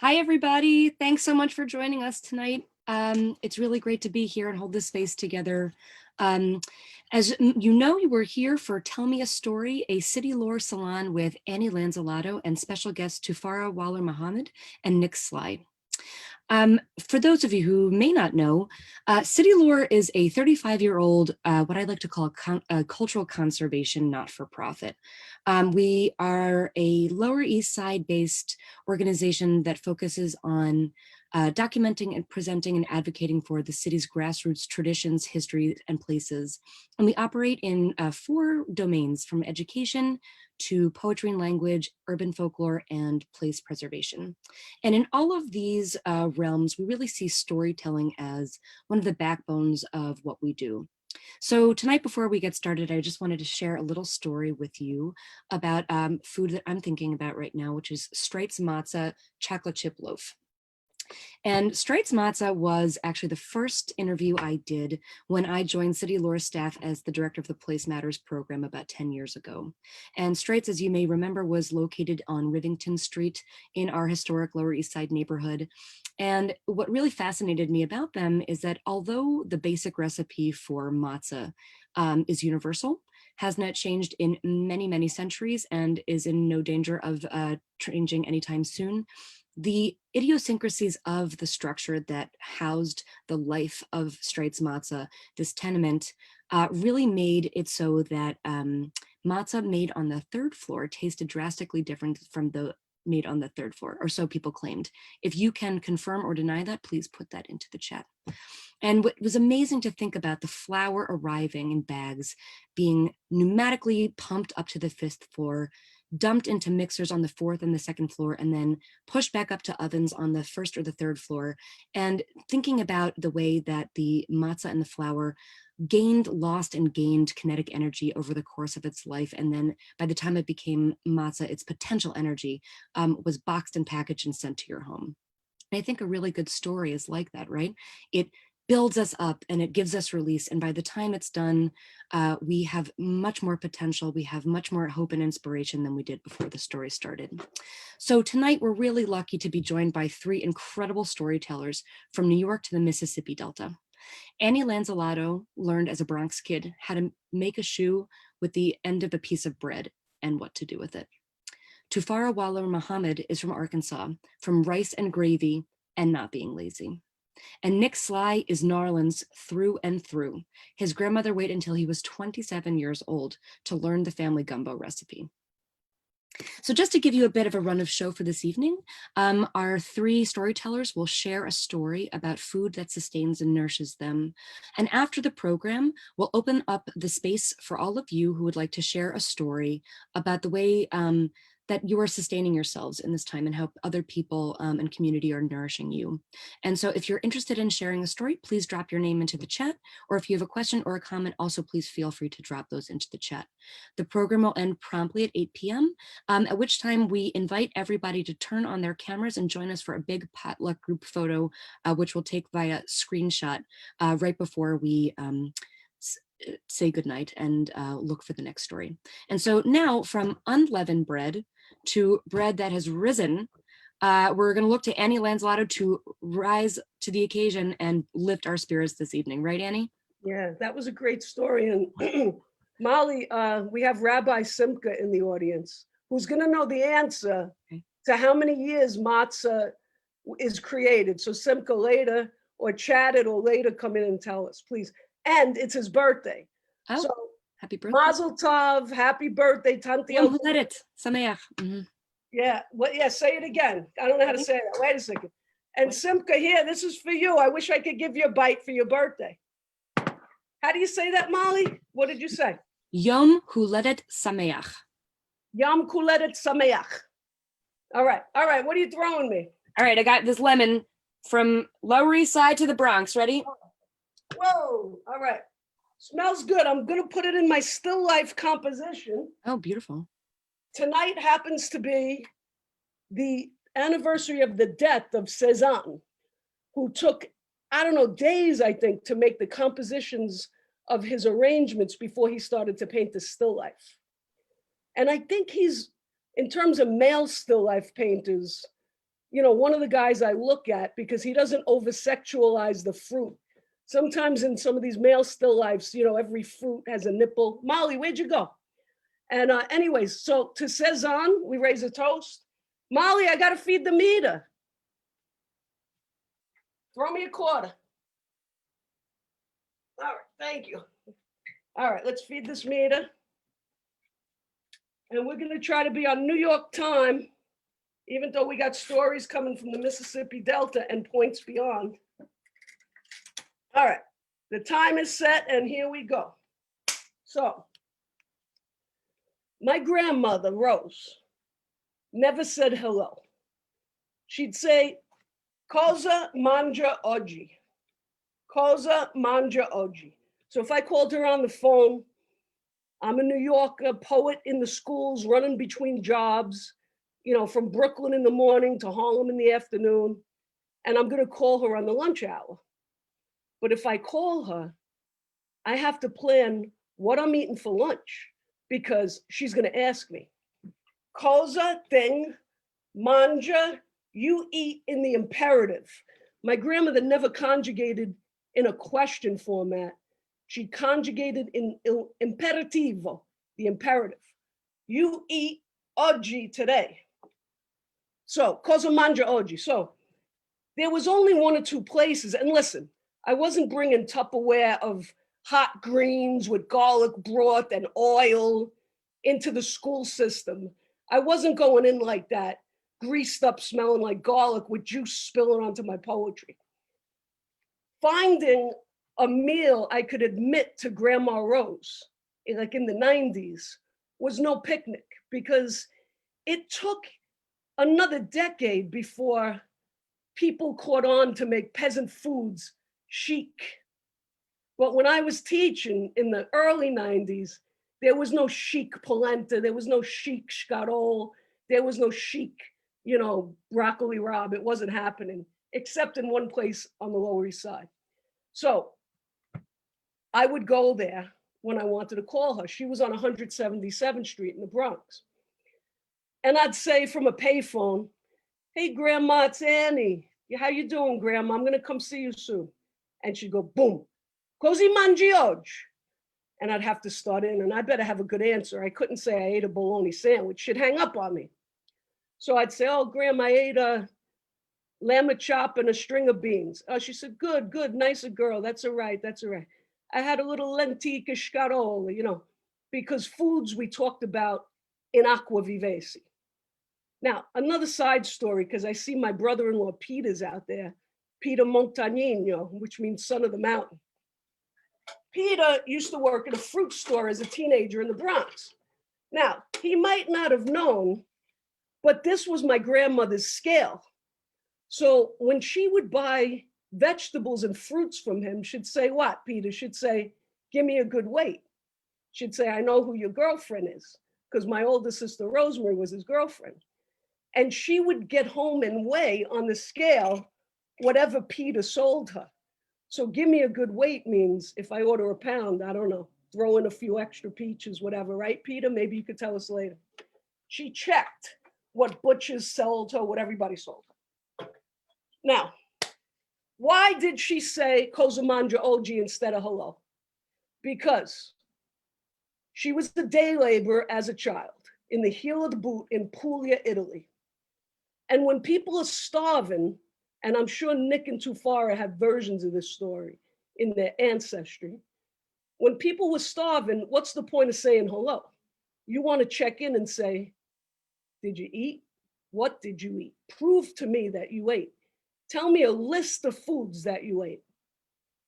Hi, everybody. Thanks so much for joining us tonight. It's really great to be here and hold this space together. As you know, we're here for Tell Me a Story, a city lore salon with Annie Lanzillotto and special guests Tufara Waller Muhammad and Nick Slie. For those of you who may not know, City Lore is a 35-year-old, what I like to call a cultural conservation not-for-profit. We are a Lower East Side-based organization that focuses on documenting and presenting and advocating for the city's grassroots traditions, history, and places. And we operate in 4 domains, from education to poetry and language, urban folklore, and place preservation. And in all of these realms, we really see storytelling as one of the backbones of what we do. So tonight, before we get started, I just wanted to share a little story with you about food that I'm thinking about right now, which is Streit's Matzah chocolate chip loaf. And Streit's Matzah was actually the first interview I did when I joined City Lore staff as the director of the Place Matters program about 10 years ago. And Streit's, as you may remember, was located on Rivington Street in our historic Lower East Side neighborhood. And what really fascinated me about them is that although the basic recipe for matzah is universal, has not changed in many, many centuries, and is in no danger of changing anytime soon, the idiosyncrasies of the structure that housed the life of Streit's Matzah, this tenement, really made it so that matzah made on the 3rd floor tasted drastically different from the made on the 3rd floor, or so people claimed. If you can confirm or deny that, please put that into the chat. And what was amazing to think about the flour arriving in bags, being pneumatically pumped up to the 5th floor, dumped into mixers on the 4th and the 2nd floor, and then pushed back up to ovens on the 1st or the 3rd floor. And thinking about the way that the matzah and the flour lost and gained kinetic energy over the course of its life. And then by the time it became matzah, its potential energy was boxed and packaged and sent to your home. And I think a really good story is like that, right? It builds us up and it gives us release. And by the time it's done, we have much more potential. We have much more hope and inspiration than we did before the story started. So tonight, we're really lucky to be joined by 3 incredible storytellers from New York to the Mississippi Delta. Annie Lanzillotto learned as a Bronx kid how to make a shoe with the end of a piece of bread and what to do with it. Tufara Waller Muhammad is from Arkansas, from rice and gravy and not being lazy. And Nick Slie is Narlands through and through. His grandmother waited until he was 27 years old to learn the family gumbo recipe. So just to give you a bit of a run of show for this evening, our 3 storytellers will share a story about food that sustains and nourishes them. And after the program, we'll open up the space for all of you who would like to share a story about the way that you are sustaining yourselves in this time and how other people and community are nourishing you. And so if you're interested in sharing a story, please drop your name into the chat, or if you have a question or a comment, also please feel free to drop those into the chat. The program will end promptly at 8 p.m., at which time we invite everybody to turn on their cameras and join us for a big potluck group photo, which we'll take via screenshot right before we say goodnight and look for the next story. And so now, from unleavened bread to bread that has risen, we're going to look to Annie Lanzillotto to rise to the occasion and lift our spirits this evening. Right, Annie? Yeah, that was a great story. And Molly, we have Rabbi Simcha in the audience, who's going to know the answer to how many years matzah is created. So Simcha later, or chat it, or later come in and tell us, please. And it's his birthday. Oh, so happy birthday. Mazel tov, happy birthday, Tanti. Sameach. Yeah, well, yeah, say it again. I don't know how to say that. Wait a second. And Simcha, here, this is for you. I wish I could give you a bite for your birthday. How do you say that, Molly? What did you say? Yom Huledet Sameach. Yom Huledet Sameach. All right. What are you throwing me? All right, I got this lemon from Lower East Side to the Bronx. Ready? Whoa. All right. Smells good. I'm going to put it in my still life composition. Oh, beautiful. Tonight happens to be the anniversary of the death of Cézanne, who took, I don't know, days, I think, to make the compositions of his arrangements before he started to paint the still life. And I think he's, in terms of male still life painters, one of the guys I look at, because he doesn't over-sexualize the fruit. Sometimes in some of these male still lifes, every fruit has a nipple. Molly, where'd you go? And anyways, so to Cezanne, we raise a toast. Molly, I gotta feed the meter. Throw me a quarter. All right, thank you. All right, let's feed this meter. And we're gonna try to be on New York time, even though we got stories coming from the Mississippi Delta and points beyond. All right, the time is set and here we go. So, my grandmother, Rose, never said hello. She'd say, cosa mangia oggi? Cosa mangia oggi? So if I called her on the phone, I'm a New Yorker, poet in the schools, running between jobs, from Brooklyn in the morning to Harlem in the afternoon, and I'm gonna call her on the lunch hour. But if I call her, I have to plan what I'm eating for lunch because she's gonna ask me. Cosa thing, mangia, you eat in the imperative. My grandmother never conjugated in a question format. She conjugated in il imperativo, the imperative. You eat oggi today. So, cosa mangia oggi? So, there was only one or two places, and listen, I wasn't bringing Tupperware of hot greens with garlic broth and oil into the school system. I wasn't going in like that, greased up, smelling like garlic with juice spilling onto my poetry. Finding a meal I could admit to Grandma Rose, like in the 90s, was no picnic because it took another decade before people caught on to make peasant foods chic. But when I was teaching in the early 90s, there was no chic polenta, there was no chic scarol, there was no chic, broccoli rabe. It wasn't happening, except in one place on the Lower East Side. So I would go there when I wanted to call her. She was on 177th Street in the Bronx. And I'd say from a payphone, hey, Grandma, it's Annie. How you doing, Grandma? I'm gonna come see you soon. And she'd go, boom, così mangi oggi? And I'd have to start in, and I better have a good answer. I couldn't say I ate a bologna sandwich. She'd hang up on me. So I'd say, oh, Grandma, I ate a lamb chop and a string of beans. Oh, she said, good, nicer girl. That's all right, that's all right. I had a little lentica scarola, because foods we talked about in aqua vivesi. Now, another side story, because I see my brother-in-law Peter's out there, Peter Montagnino, which means son of the mountain. Peter used to work at a fruit store as a teenager in the Bronx. Now, he might not have known, but this was my grandmother's scale. So when she would buy vegetables and fruits from him, she'd say, what, Peter? She'd say, give me a good weight. She'd say, I know who your girlfriend is, because my older sister Rosemary was his girlfriend. And she would get home and weigh on the scale whatever Peter sold her. So give me a good weight means if I order a pound, I don't know, throw in a few extra peaches, whatever, right, Peter? Maybe you could tell us later. She checked what butchers sold her, what everybody sold her. Now, why did she say cosa mangia oggi instead of hello? Because she was the day laborer as a child in the heel of the boot in Puglia, Italy. And when people are starving, and I'm sure Nick and Tufara have versions of this story in their ancestry, when people were starving, what's the point of saying hello? You want to check in and say, did you eat? What did you eat? Prove to me that you ate. Tell me a list of foods that you ate.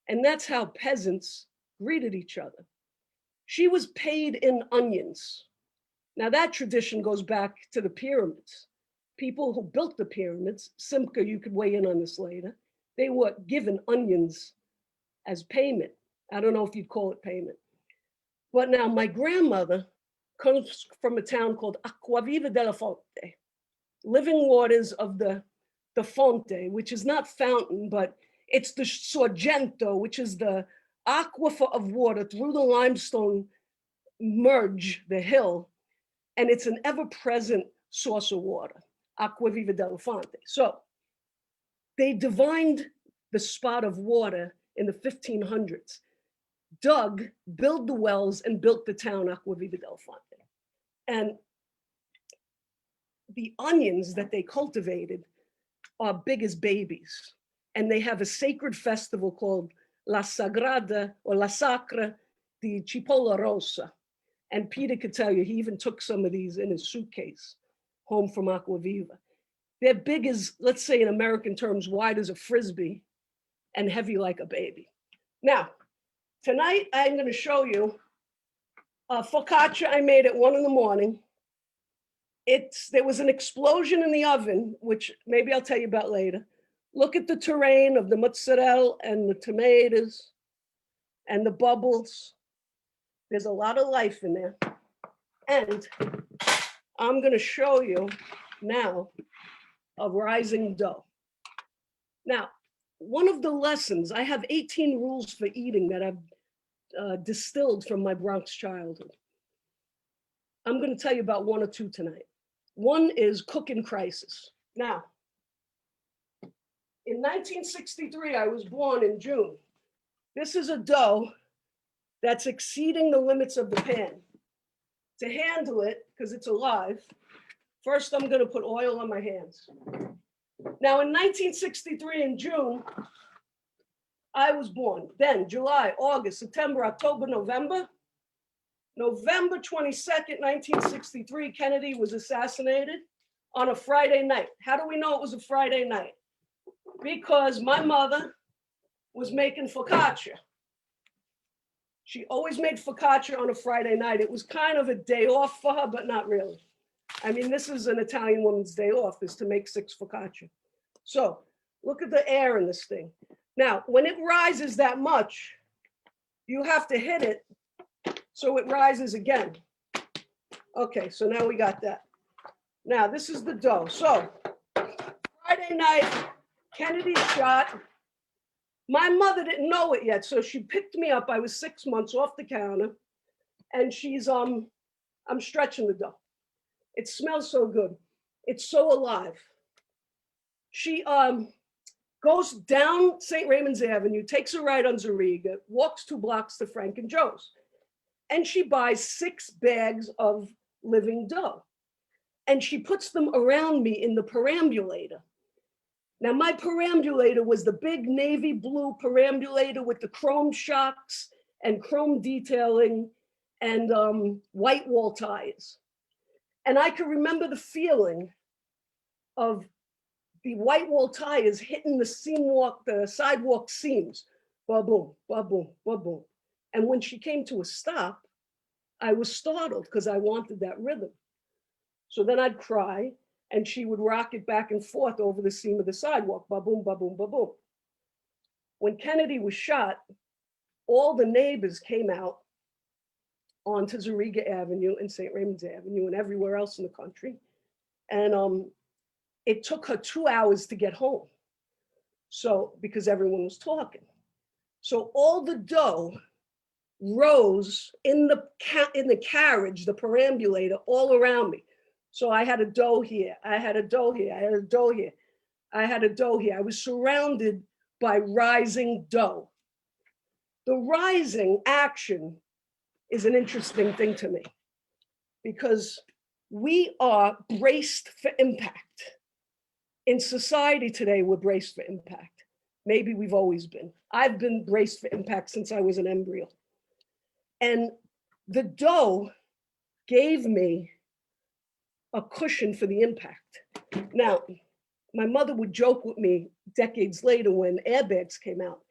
And that's how peasants greeted each other. She was paid in onions. Now that tradition goes back to the pyramids. People who built the pyramids, Simca, you could weigh in on this later, they were given onions as payment. I don't know if you'd call it payment. But now my grandmother comes from a town called Acquaviva della Fonte, living waters of the fonte, which is not fountain, but it's the sorgento, which is the aquifer of water through the limestone merge, the hill, and it's an ever-present source of water. Acqua Viva del Fonte. So they divined the spot of water in the 1500s, dug, built the wells, and built the town Acqua Viva del Fonte. And the onions that they cultivated are big as babies. And they have a sacred festival called La Sagrada or La Sacra di Cipolla Rossa. And Peter could tell you, he even took some of these in his suitcase home from Acqua Viva. They're big as, let's say in American terms, wide as a Frisbee and heavy like a baby. Now, tonight I'm going to show you a focaccia I made at 1 a.m. There was an explosion in the oven, which maybe I'll tell you about later. Look at the terrain of the mozzarella and the tomatoes and the bubbles. There's a lot of life in there. And I'm going to show you now a rising dough. Now, one of the lessons, I have 18 rules for eating that I've distilled from my Bronx childhood. I'm going to tell you about 1 or 2 tonight. One is cooking crisis. Now, in 1963, I was born in June. This is a dough that's exceeding the limits of the pan. To handle it, because it's alive, first I'm going to put oil on my hands. Now, in 1963, in June, I was born. Then July, August, September, October, November. November 22nd, 1963, Kennedy was assassinated on a Friday night. How do we know it was a Friday night? Because my mother was making focaccia. She always made focaccia on a Friday night. It was kind of a day off for her, but not really. I mean, this is an Italian woman's day off, is to make 6 focaccia. So look at the air in this thing. Now, when it rises that much, you have to hit it so it rises again. Okay, so now we got that. Now, this is the dough. So Friday night, Kennedy shot. My mother didn't know it yet, so she picked me up. I was 6 months off the counter, and she's, I'm stretching the dough. It smells so good. It's so alive. She goes down St. Raymond's Avenue, takes a right on Zariga, walks 2 blocks to Frank and Joe's, and she buys 6 bags of living dough, and she puts them around me in the perambulator. Now, my perambulator was the big navy blue perambulator with the chrome shocks and chrome detailing and white wall tires. And I can remember the feeling of the white wall tires hitting the sidewalk seams, ba-boom, ba-boom, ba-boom. And when she came to a stop, I was startled because I wanted that rhythm. So then I'd cry, and she would rock it back and forth over the seam of the sidewalk, ba-boom, ba-boom, ba-boom. When Kennedy was shot, all the neighbors came out onto Zariga Avenue and St. Raymond's Avenue and everywhere else in the country. And it took her 2 hours to get home. So, because everyone was talking. So all the dough rose in the carriage, the perambulator, all around me. So I had a dough here, I had a dough here, I had a dough here, I had a dough here. I was surrounded by rising dough. The rising action is an interesting thing to me because we are braced for impact. In society today, we're braced for impact. Maybe we've always been. I've been braced for impact since I was an embryo. And the dough gave me a cushion for the impact. Now, my mother would joke with me decades later when airbags came out.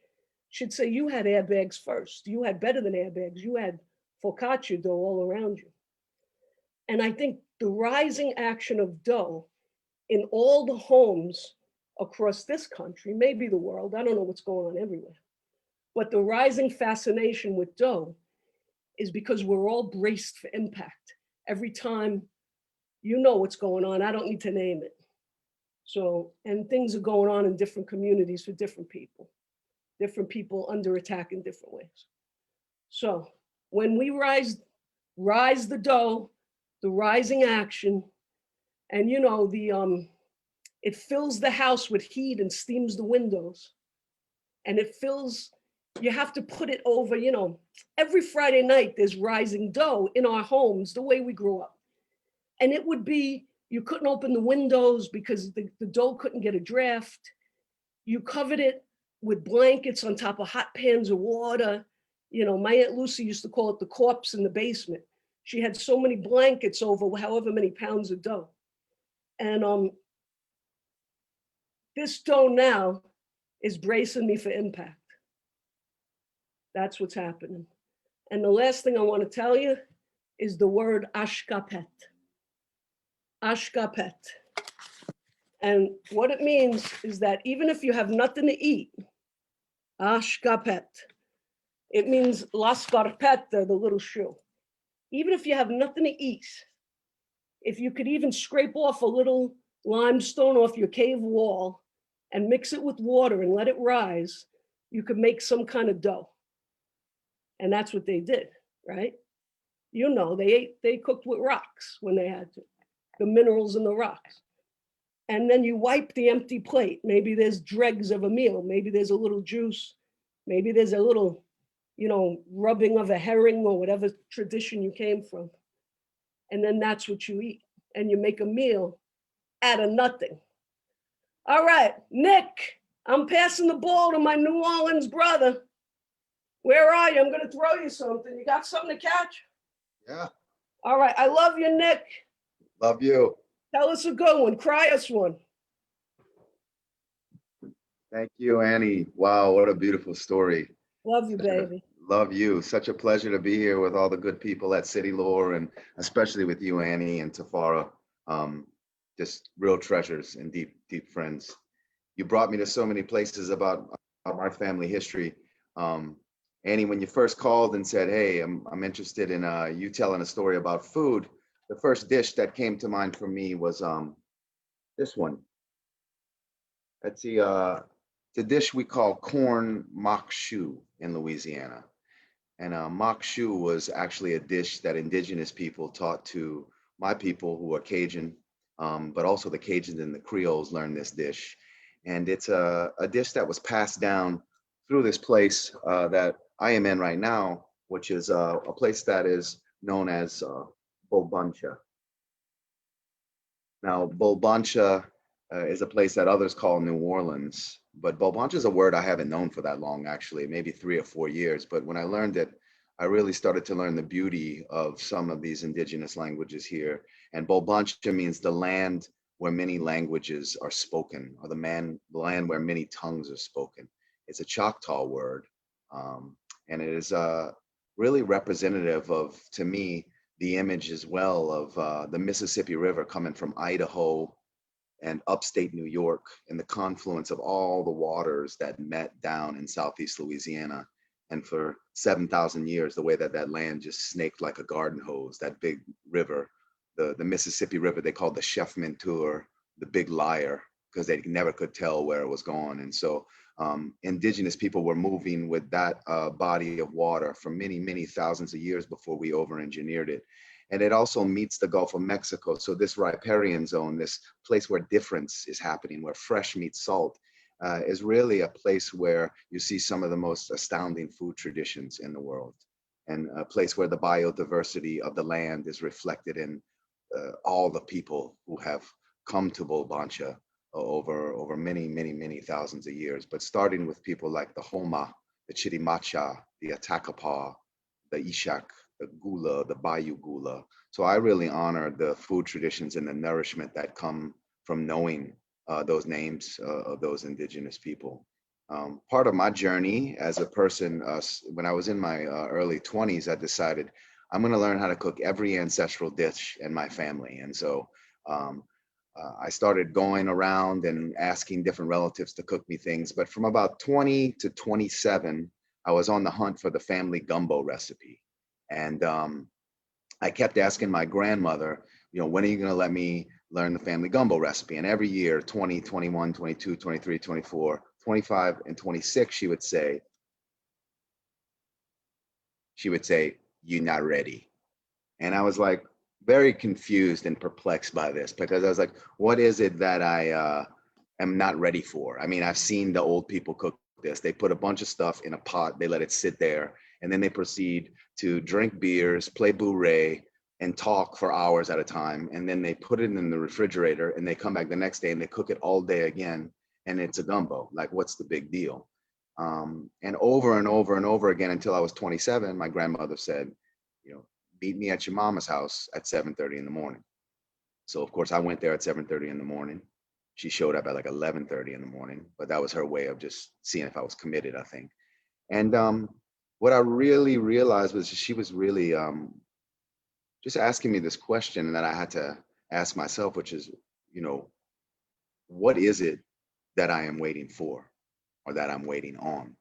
She'd say, you had airbags first. You had better than airbags. You had focaccia dough all around you. And I think the rising action of dough in all the homes across this country, maybe the world, I don't know what's going on everywhere, but the rising fascination with dough is because we're all braced for impact. Every time you know what's going on, I don't need to name it. So, and things are going on in different communities for different people under attack in different ways. So when we rise the dough, the rising action, and you know, It fills the house with heat and steams the windows. And it fills, you have to put it over, you know, every Friday night there's rising dough in our homes, the way we grew up. And it would be, you couldn't open the windows because the dough couldn't get a draft. You covered it with blankets on top of hot pans of water. You know, my Aunt Lucy used to call it the corpse in the basement. She had so many blankets over however many pounds of dough. And this dough now is bracing me for impact. That's what's happening. And the last thing I want to tell you is the word ashkapet. Ashkapet. And what it means is that even if you have nothing to eat, ashkapet, it means la scarpetta, the little shoe. Even if you have nothing to eat, if you could even scrape off a little limestone off your cave wall and mix it with water and let it rise, you could make some kind of dough. And that's what they did, right? You know, they cooked with rocks when they had to, the minerals in the rocks. And then you wipe the empty plate. Maybe there's dregs of a meal. Maybe there's a little juice. Maybe there's a little, you know, rubbing of a herring or whatever tradition you came from. And then that's what you eat. And you make a meal out of nothing. All right, Nick, I'm passing the ball to my New Orleans brother. Where are you? I'm going to throw you something. You got something to catch? Yeah. All right. I love you, Nick. Love you. Tell us a good one. Cry us one. Thank you, Annie. Wow, what a beautiful story. Love you, baby. Love you. Such a pleasure to be here with all the good people at City Lore, and especially with you, Annie, and Tufara. Just real treasures and deep, deep friends. You brought me to so many places about my family history. Annie, when you first called and said, hey, I'm interested in you telling a story about food, the first dish that came to mind for me was this one. It's the dish we call corn makshu in Louisiana. And makshu was actually a dish that indigenous people taught to my people who are Cajun, but also the Cajuns and the Creoles learned this dish. And it's a dish that was passed down through this place that I am in right now, which is a place that is known as Bolbancha. Now, Bolbancha is a place that others call New Orleans, but Bolbancha is a word I haven't known for that long, actually, maybe 3 or 4 years. But when I learned it, I really started to learn the beauty of some of these indigenous languages here. And Bolbancha means the land where many languages are spoken, or the land where many tongues are spoken. It's a Choctaw word, and it is really representative of, to me, the image as well of the Mississippi River coming from Idaho and upstate New York, and the confluence of all the waters that met down in Southeast Louisiana. And for 7,000 years, the way that that land just snaked like a garden hose, that big river, the Mississippi River, they called the Chef Menteur, the big liar, because they never could tell where it was going. And so indigenous people were moving with that body of water for many, many thousands of years before we over-engineered it. And it also meets the Gulf of Mexico. So this riparian zone, this place where difference is happening, where fresh meets salt, is really a place where you see some of the most astounding food traditions in the world, and a place where the biodiversity of the land is reflected in all the people who have come to Bolbancha over many, many, many thousands of years, but starting with people like the Homa, the Chirimacha, the Atacapa, the Ishak, the Gula, the Bayou Gula. So I really honor the food traditions and the nourishment that come from knowing those names of those indigenous people. Part of my journey as a person, when I was in my early 20s, I decided I'm going to learn how to cook every ancestral dish in my family. And so I started going around and asking different relatives to cook me things. But from about 20 to 27, I was on the hunt for the family gumbo recipe. And I kept asking my grandmother, you know, when are you going to let me learn the family gumbo recipe? And every year, 20, 21, 22, 23, 24, 25, and 26, she would say, you're not ready. And I was like, very confused and perplexed by this, because I was like, what is it that I am not ready for? I mean, I've seen the old people cook this. They put a bunch of stuff in a pot, they let it sit there, and then they proceed to drink beers, play bourrée, and talk for hours at a time. And then they put it in the refrigerator and they come back the next day and they cook it all day again. And it's a gumbo. Like, what's the big deal? And over and over and over again until I was 27, my grandmother said, you know, meet me at your mama's house at 7:30 in the morning. So of course I went there at 7:30 in the morning. She showed up at like 11:30 in the morning, but that was her way of just seeing if I was committed, I think. And what I really realized was she was really just asking me this question that I had to ask myself, which is, you know, what is it that I am waiting for or that I'm waiting on?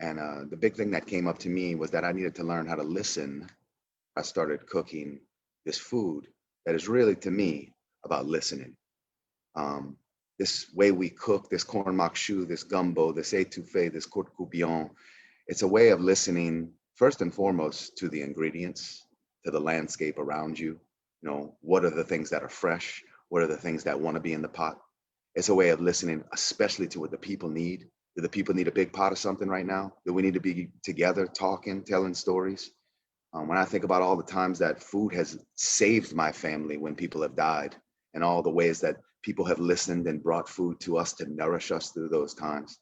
And the big thing that came up to me was that I needed to learn how to listen. I started cooking this food that is really, to me, about listening. This way we cook, this corn makshu, this gumbo, this étouffée, this court coupillon, it's a way of listening, first and foremost, to the ingredients, to the landscape around you. You know, what are the things that are fresh? What are the things that want to be in the pot? It's a way of listening, especially to what the people need. Do the people need a big pot of something right now? Do we need to be together, talking, telling stories? When I think about all the times that food has saved my family when people have died, and all the ways that people have listened and brought food to us to nourish us through those times.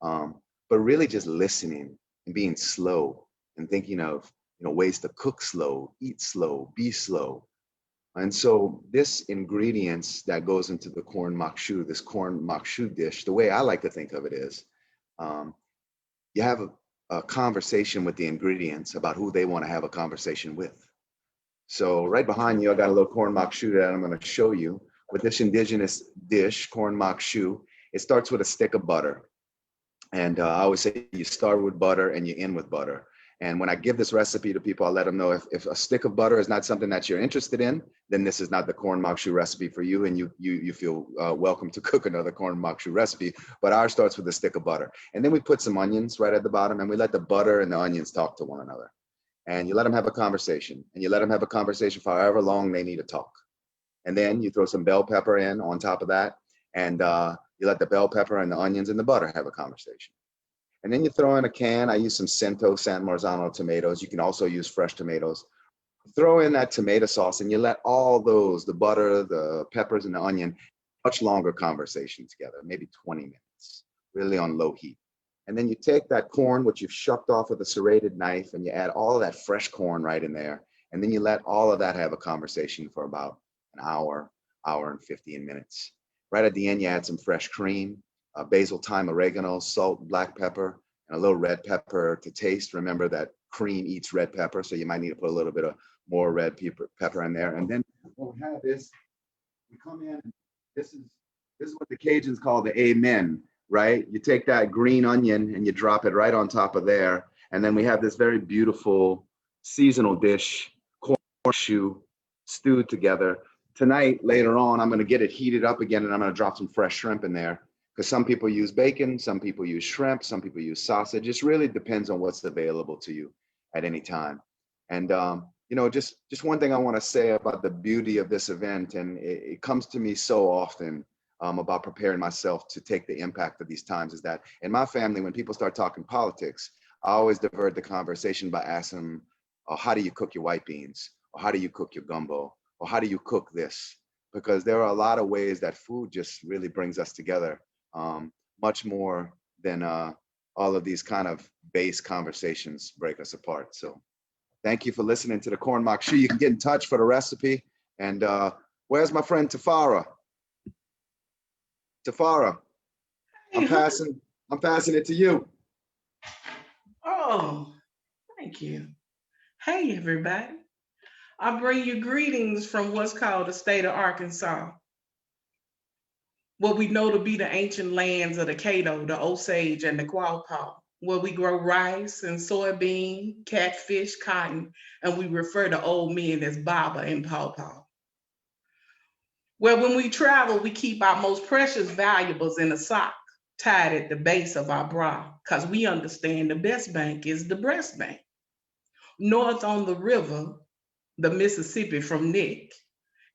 But really just listening and being slow and thinking of, you know, ways to cook slow, eat slow, be slow. And so this ingredients that goes into the corn makshu, this corn makshu dish, the way I like to think of it is, you have a conversation with the ingredients about who they want to have a conversation with. So right behind you, I got a little corn makshu that I'm going to show you. With this indigenous dish, corn makshu, it starts with a stick of butter. And I always say you start with butter and you end with butter. And when I give this recipe to people, I let them know if a stick of butter is not something that you're interested in, then this is not the corn makshu recipe for you, and you feel welcome to cook another corn makshu recipe. But ours starts with a stick of butter. And then we put some onions right at the bottom, and we let the butter and the onions talk to one another. And you let them have a conversation, and you let them have a conversation for however long they need to talk. And then you throw some bell pepper in on top of that, and you let the bell pepper and the onions and the butter have a conversation. And then you throw in a can. I use some Cento San Marzano tomatoes. You can also use fresh tomatoes. Throw in that tomato sauce and you let all those, the butter, the peppers, and the onion, much longer conversation together, maybe 20 minutes, really on low heat. And then you take that corn, which you've shucked off with a serrated knife, and you add all of that fresh corn right in there. And then you let all of that have a conversation for about an hour, hour and 15 minutes. Right at the end, you add some fresh cream, basil, thyme, oregano, salt, black pepper, and a little red pepper to taste. Remember that cream eats red pepper, so you might need to put a little bit of more red pepper in there. And then what we have is, we come in, this is what the Cajuns call the amen, right? You take that green onion and you drop it right on top of there. And then we have this very beautiful seasonal dish, corn makshu, stewed together. Tonight, later on, I'm going to get it heated up again, and I'm going to drop some fresh shrimp in there. Because some people use bacon, some people use shrimp, some people use sausage. It really depends on what's available to you at any time. And you know, just one thing I want to say about the beauty of this event, and it comes to me so often about preparing myself to take the impact of these times, is that in my family, when people start talking politics, I always divert the conversation by asking them, oh, how do you cook your white beans? Or how do you cook your gumbo? Or how do you cook this? Because there are a lot of ways that food just really brings us together. Much more than all of these kind of base conversations break us apart. So thank you for listening to the corn makshu. You can get in touch for the recipe. And where's my friend Tufara? Tufara, I'm passing it to you. Oh, thank you. Hey, everybody. I bring you greetings from what's called the state of Arkansas, what we know to be the ancient lands of the Caddo, the Osage, and the Quapaw, where we grow rice and soybean, catfish, cotton, and we refer to old men as Baba and Pawpaw. Where when we travel, we keep our most precious valuables in a sock tied at the base of our bra, because we understand the best bank is the breast bank. North on the river, the Mississippi from Nick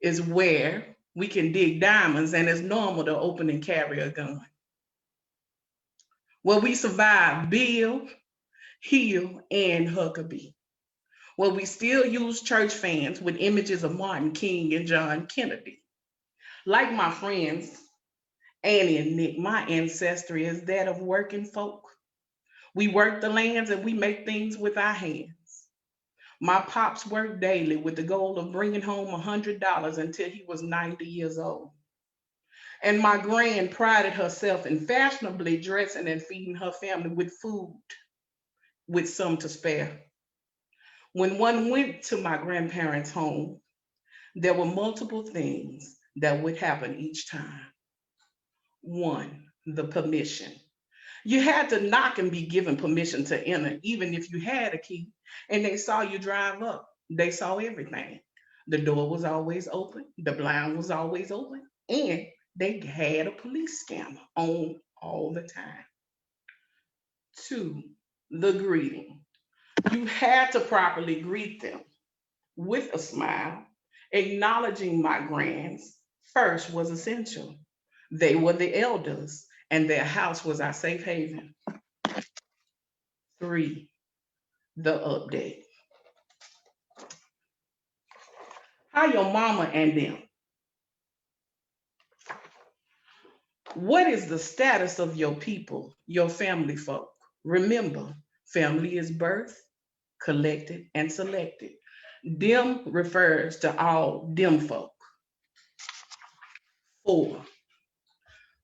is where we can dig diamonds and it's normal to open and carry a gun. Where we survive Bill, Hill, and Huckabee. Where we still use church fans with images of Martin King and John Kennedy. Like my friends, Annie and Nick, my ancestry is that of working folk. We work the lands and we make things with our hands. My pops worked daily with the goal of bringing home $100 until he was 90 years old. And my grand prided herself in fashionably dressing and feeding her family with food, with some to spare. When one went to my grandparents' home, there were multiple things that would happen each time. One, the permission. You had to knock and be given permission to enter, even if you had a key and they saw you drive up. They saw everything. The door was always open, the blind was always open, and they had a police scanner on all the time. Two, the greeting. You had to properly greet them with a smile. Acknowledging my grands first was essential. They were the elders, and their house was our safe haven. Three, the update. How your mama and them? What is the status of your people, your family folk? Remember, family is birth, collected, and selected. Them refers to all them folk. Four,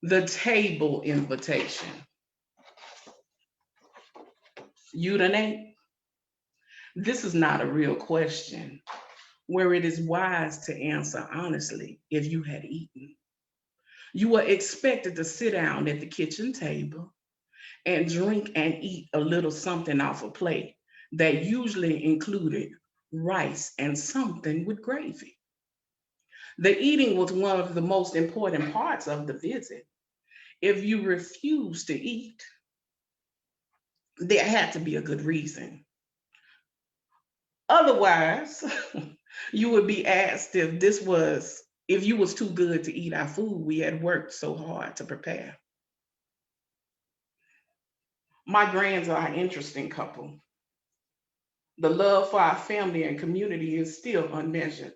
the table invitation. You done ate? This is not a real question, where it is wise to answer honestly if you had eaten. You were expected to sit down at the kitchen table and drink and eat a little something off a plate that usually included rice and something with gravy. The eating was one of the most important parts of the visit. If you refused to eat, there had to be a good reason. Otherwise, you would be asked if you was too good to eat our food we had worked so hard to prepare. My grands are an interesting couple. The love for our family and community is still unmeasured.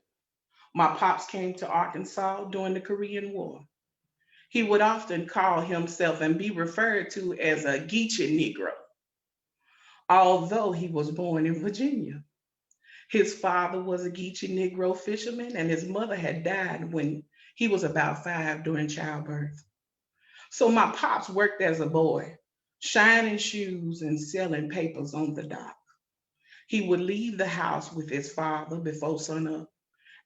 My pops came to Arkansas during the Korean War. He would often call himself and be referred to as a Geechee Negro, although he was born in Virginia. His father was a Geechee Negro fisherman, and his mother had died when he was about 5 during childbirth. So my pops worked as a boy, shining shoes and selling papers on the dock. He would leave the house with his father before sunup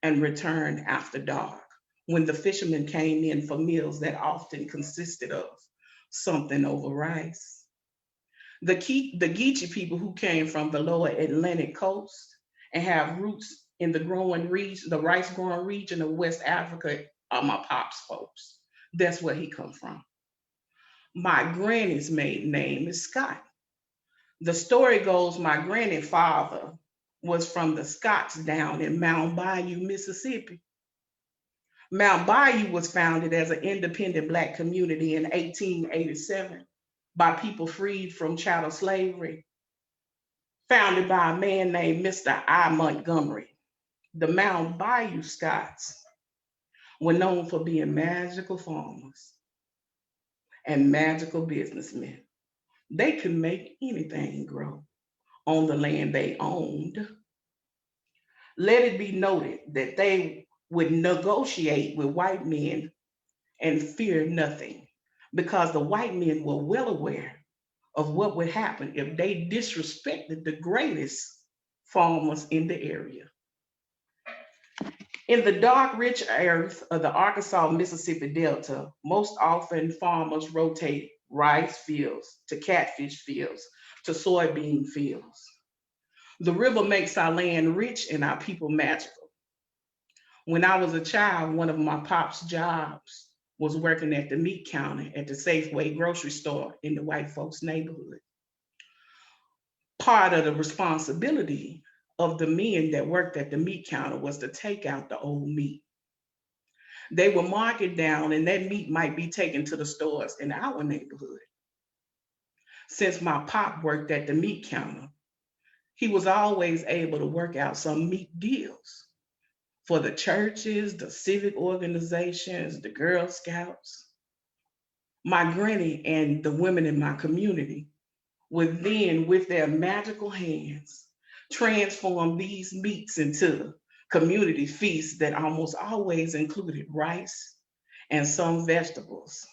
and return after dark, when the fishermen came in for meals that often consisted of something over rice. The Geechee people who came from the lower Atlantic coast and have roots in the rice growing region of West Africa are my pop's folks. That's where he come from. My granny's maiden name is Scott. The story goes my granny's father was from the Scots down in Mount Bayou, Mississippi. Mount Bayou was founded as an independent Black community in 1887 by people freed from chattel slavery, founded by a man named Mr. I. Montgomery. The Mount Bayou Scots were known for being magical farmers and magical businessmen. They could make anything grow on the land they owned. Let it be noted that they would negotiate with white men and fear nothing, because the white men were well aware of what would happen if they disrespected the greatest farmers in the area. In the dark, rich earth of the Arkansas-Mississippi Delta, most often farmers rotate rice fields to catfish fields to soybean fields. The river makes our land rich and our people magical. When I was a child, one of my pop's jobs was working at the meat counter at the Safeway grocery store in the white folks' neighborhood. Part of the responsibility of the men that worked at the meat counter was to take out the old meat. They would mark it down, and that meat might be taken to the stores in our neighborhood. Since my pop worked at the meat counter, he was always able to work out some meat deals for the churches, the civic organizations, the Girl Scouts. My granny and the women in my community would then, with their magical hands, transform these meats into community feasts that almost always included rice and some vegetables.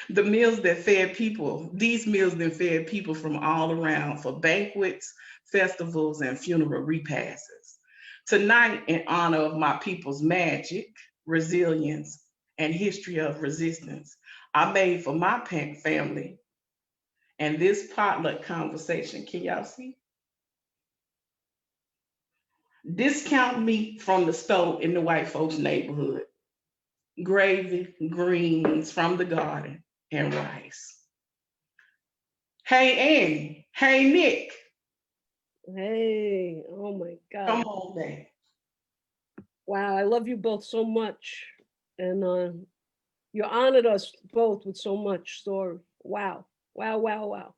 The meals that fed people, these meals that fed people from all around for banquets, festivals, and funeral repasts. Tonight, in honor of my people's magic, resilience, and history of resistance, I made for my family and this potluck conversation. Can y'all see? Discount meat from the stove in the white folks' neighborhood. Gravy, greens from the garden, and rice. Hey, Annie. Hey, Nick. Hey, oh my God. Come on, man. Wow, I love you both so much. And you honored us both with so much story. Wow, wow, wow, wow.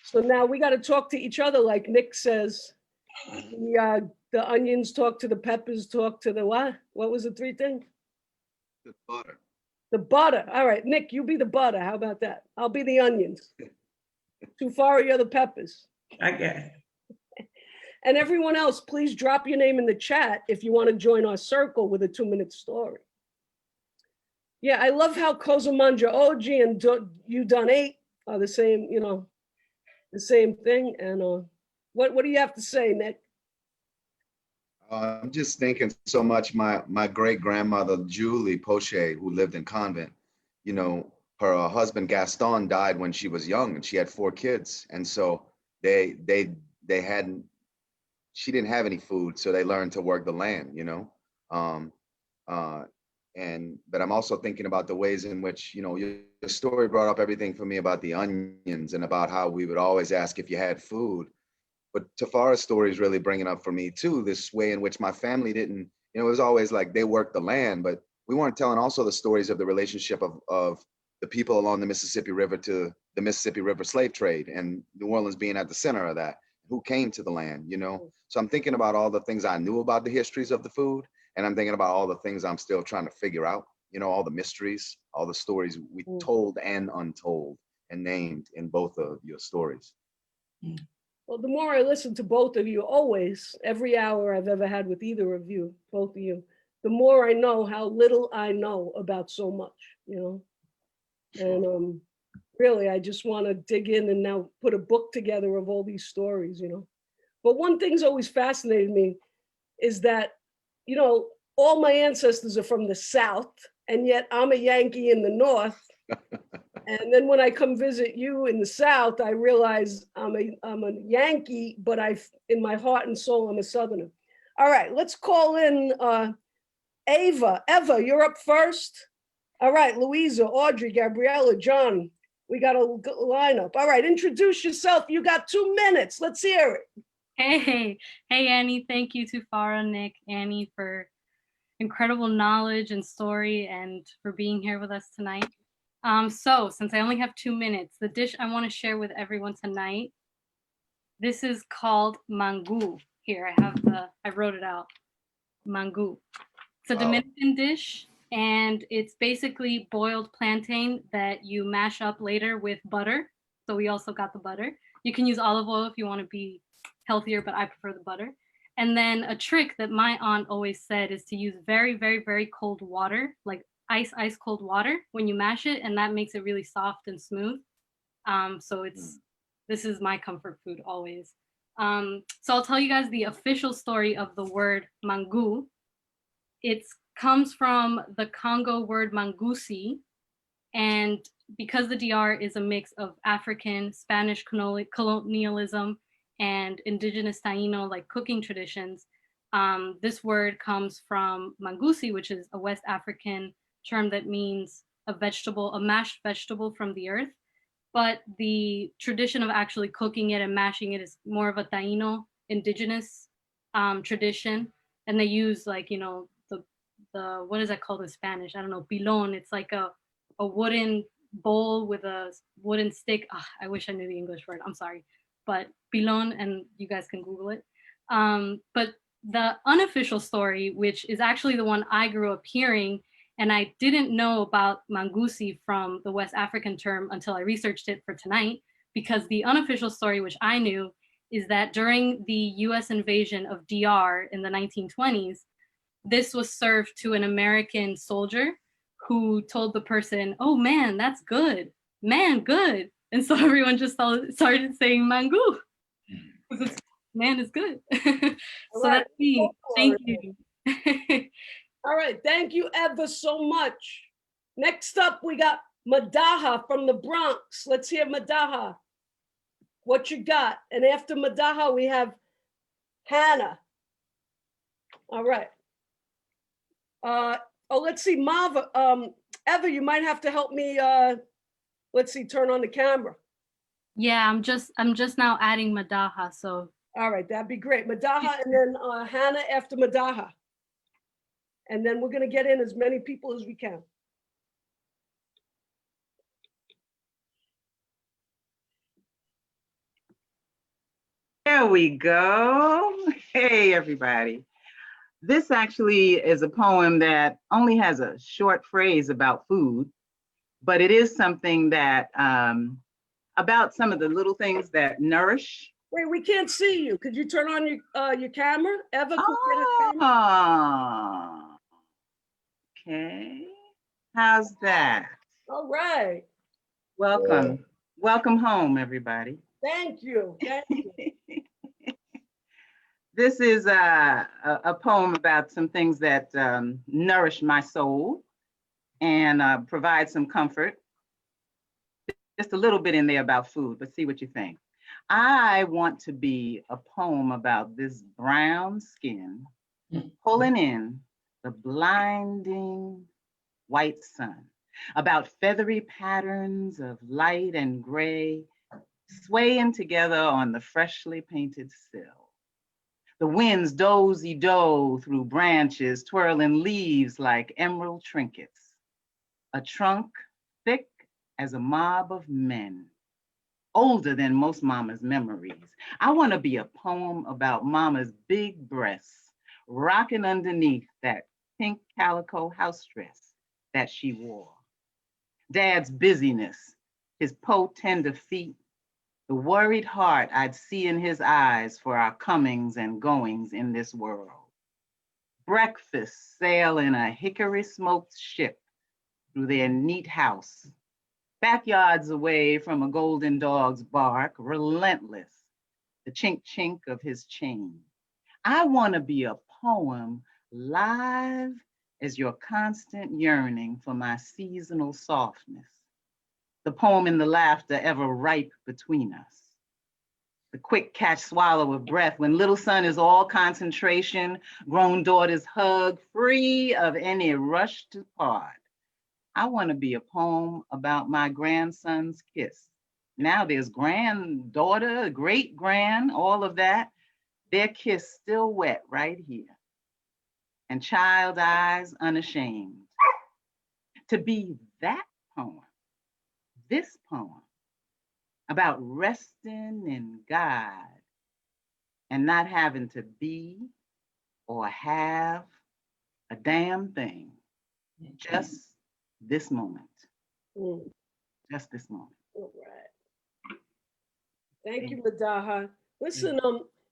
So now we got to talk to each other, like Nick says. The onions talk to the peppers, talk to the what? What was the three things? The butter. The butter. All right, Nick, you be the butter. How about that? I'll be the onions. Tufara, you're the peppers. I got it. And everyone else, please drop your name in the chat if you want to join our circle with a 2-minute story. Yeah, I love how Kozomanja Oji and You Done 8 are the same, you know, the same thing. And what do you have to say, Nick? I'm just thinking so much. My great grandmother Julie Poche, who lived in convent, you know, her husband Gaston died when she was young, and she had 4 kids, and so they hadn't. She didn't have any food, so they learned to work the land, you know. But I'm also thinking about the ways in which, you know, your story brought up everything for me about the onions and about how we would always ask if you had food. But Tufara's story is really bringing up for me too, this way in which my family didn't, you know, it was always like they worked the land, but we weren't telling also the stories of the relationship of the people along the Mississippi River to the Mississippi River slave trade, and New Orleans being at the center of that, who came to the land, you know? So I'm thinking about all the things I knew about the histories of the food, and I'm thinking about all the things I'm still trying to figure out, you know, all the mysteries, all the stories we told and untold and named in both of your stories. Well, the more I listen to both of you, always, every hour I've ever had with either of you, both of you, the more I know how little I know about so much, you know? And really, I just want to dig in and now put a book together of all these stories, you know? But one thing's always fascinated me is that, you know, all my ancestors are from the South, and yet I'm a Yankee in the North. And then when I come visit you in the South, I realize I'm a Yankee, but in my heart and soul, I'm a Southerner. All right, let's call in Ava. Eva, you're up first. All right, Louisa, Audrey, Gabriella, John, we got a lineup. All right, introduce yourself. You got 2 minutes. Let's hear it. Hey, Annie. Thank you to Farah, Nick, Annie for incredible knowledge and story and for being here with us tonight. So since I only have 2 minutes, the dish I want to share with everyone tonight, this is called Mangu. Here, I wrote it out. Mangu. It's a Dominican dish, and it's basically boiled plantain that you mash up later with butter. So we also got the butter. You can use olive oil if you want to be healthier, but I prefer the butter. And then a trick that my aunt always said is to use very, very, very cold water, like ice cold water when you mash it, and that makes it really soft and smooth. So this is my comfort food always. So I'll tell you guys the official story of the word mangu. It comes from the Congo word mangusi, and because the DR is a mix of African, Spanish colonialism, and indigenous Taino like cooking traditions, this word comes from mangusi, which is a West African term that means a mashed vegetable from the earth. but the tradition of actually cooking it and mashing it is more of a Taino indigenous tradition. And they use like, the what is that called in Spanish? I don't know, pilon. It's like a wooden bowl with a wooden stick. I wish I knew the English word. I'm sorry. But pilon, and you guys can Google it. But the unofficial story, which is actually the one I grew up hearing, and I didn't know about Mangusi from the West African term until I researched it for tonight, because the unofficial story, which I knew, is that during the US invasion of DR in the 1920s, this was served to an American soldier who told the person, "Oh man, that's good. Man, good." And so everyone just started saying Mangu, because man is good. So right. that's me. Thank you. All right, thank you ever so much. Next up, we got Madaha from the Bronx. Let's hear Madaha. What you got? And after Madaha, we have Hannah. All right. Let's see, Mava. Eva, you might have to help me. Let's see, turn on the camera. Yeah, I'm just now adding Madaha. So. All right, that'd be great. Madaha, and then Hannah after Madaha. And then we're going to get in as many people as we can. There we go. Hey, everybody. This actually is a poem that only has a short phrase about food, but it is something that, about some of the little things that nourish. Wait, we can't see you. Could you turn on your camera? Eva, could get a camera? Oh, okay. How's that? All right. Welcome. Welcome home, everybody. Thank you. Thank you. This is a poem about some things that nourish my soul and provide some comfort. Just a little bit in there about food, but see what you think. I want to be a poem about this brown skin pulling in the blinding white sun, about feathery patterns of light and gray swaying together on the freshly painted sill. The winds dozy-do through branches, twirling leaves like emerald trinkets. A trunk thick as a mob of men, older than most mama's memories. I want to be a poem about mama's big breasts, rocking underneath that pink calico house dress that she wore. Dad's busyness, his tender feet, the worried heart I'd see in his eyes for our comings and goings in this world. Breakfast sail in a hickory smoked ship through their neat house, backyards away from a golden dog's bark, relentless, the chink chink of his chain. I want to be a poem live as your constant yearning for my seasonal softness, the poem in the laughter ever ripe between us, the quick catch swallow of breath when little son is all concentration, grown daughters hug free of any rush to part. I want to be a poem about my grandson's kiss. Now there's granddaughter, great grand, all of that. Their kiss still wet right here. And child eyes unashamed. To be that poem, this poem, about resting in God and not having to be or have a damn thing. Just this moment. Just this moment. All right. Thank you, Madaha. Listen,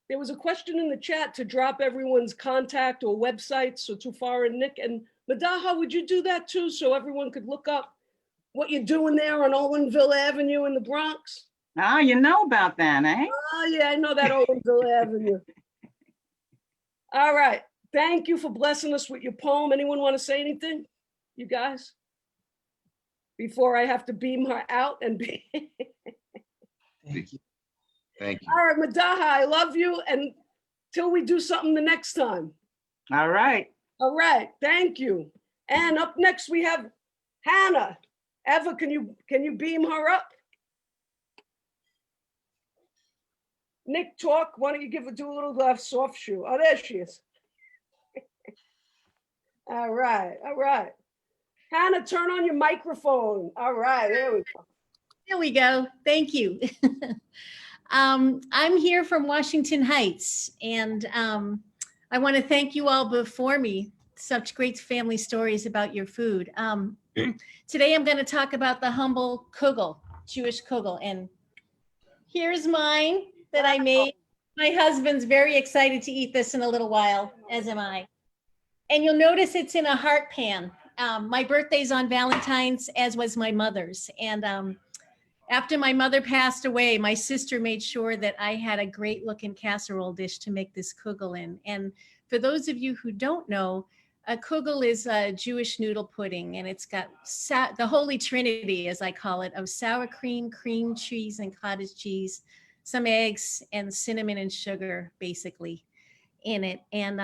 there was a question in the chat to drop everyone's contact or websites, so Tufara and Nick. And Madaha, would you do that too, so everyone could look up what you're doing there on Owenville Avenue in the Bronx? Oh, you know about that, eh? Oh, yeah, I know that Owenville Avenue. All right. Thank you for blessing us with your poem. Anyone want to say anything? You guys? Before I have to beam her out and be. Thank you. Thank you. All right, Madaha, I love you. And till we do something the next time. All right. All right, thank you. And up next we have Hannah. Eva, can you beam her up? Nick, talk. Why don't you do a little soft shoe? Oh, there she is. All right, all right. Hannah, turn on your microphone. All right, there we go. There we go. Thank you. I'm here from Washington Heights, and I want to thank you all before me. Such great family stories about your food. Today I'm going to talk about the humble kugel, Jewish kugel, and here's mine that I made. My husband's very excited to eat this in a little while, as am I. And you'll notice it's in a heart pan. My birthday's on Valentine's, as was my mother's. And after my mother passed away, my sister made sure that I had a great looking casserole dish to make this kugel in. And for those of you who don't know, a kugel is a Jewish noodle pudding, and it's got the holy trinity, as I call it, of sour cream, cream cheese, and cottage cheese, some eggs, and cinnamon and sugar, basically, in it. And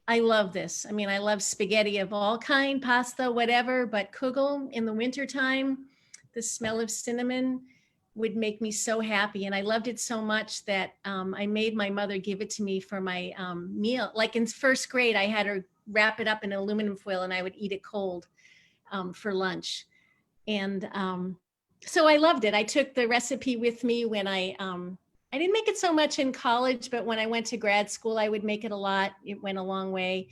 I love this. I mean, I love spaghetti of all kind, pasta, whatever, but kugel in the wintertime, the smell of cinnamon would make me so happy. And I loved it so much that I made my mother give it to me for my meal. Like in first grade, I had her wrap it up in aluminum foil and I would eat it cold for lunch. And so I loved it. I took the recipe with me when I didn't make it so much in college, but when I went to grad school, I would make it a lot. It went a long way.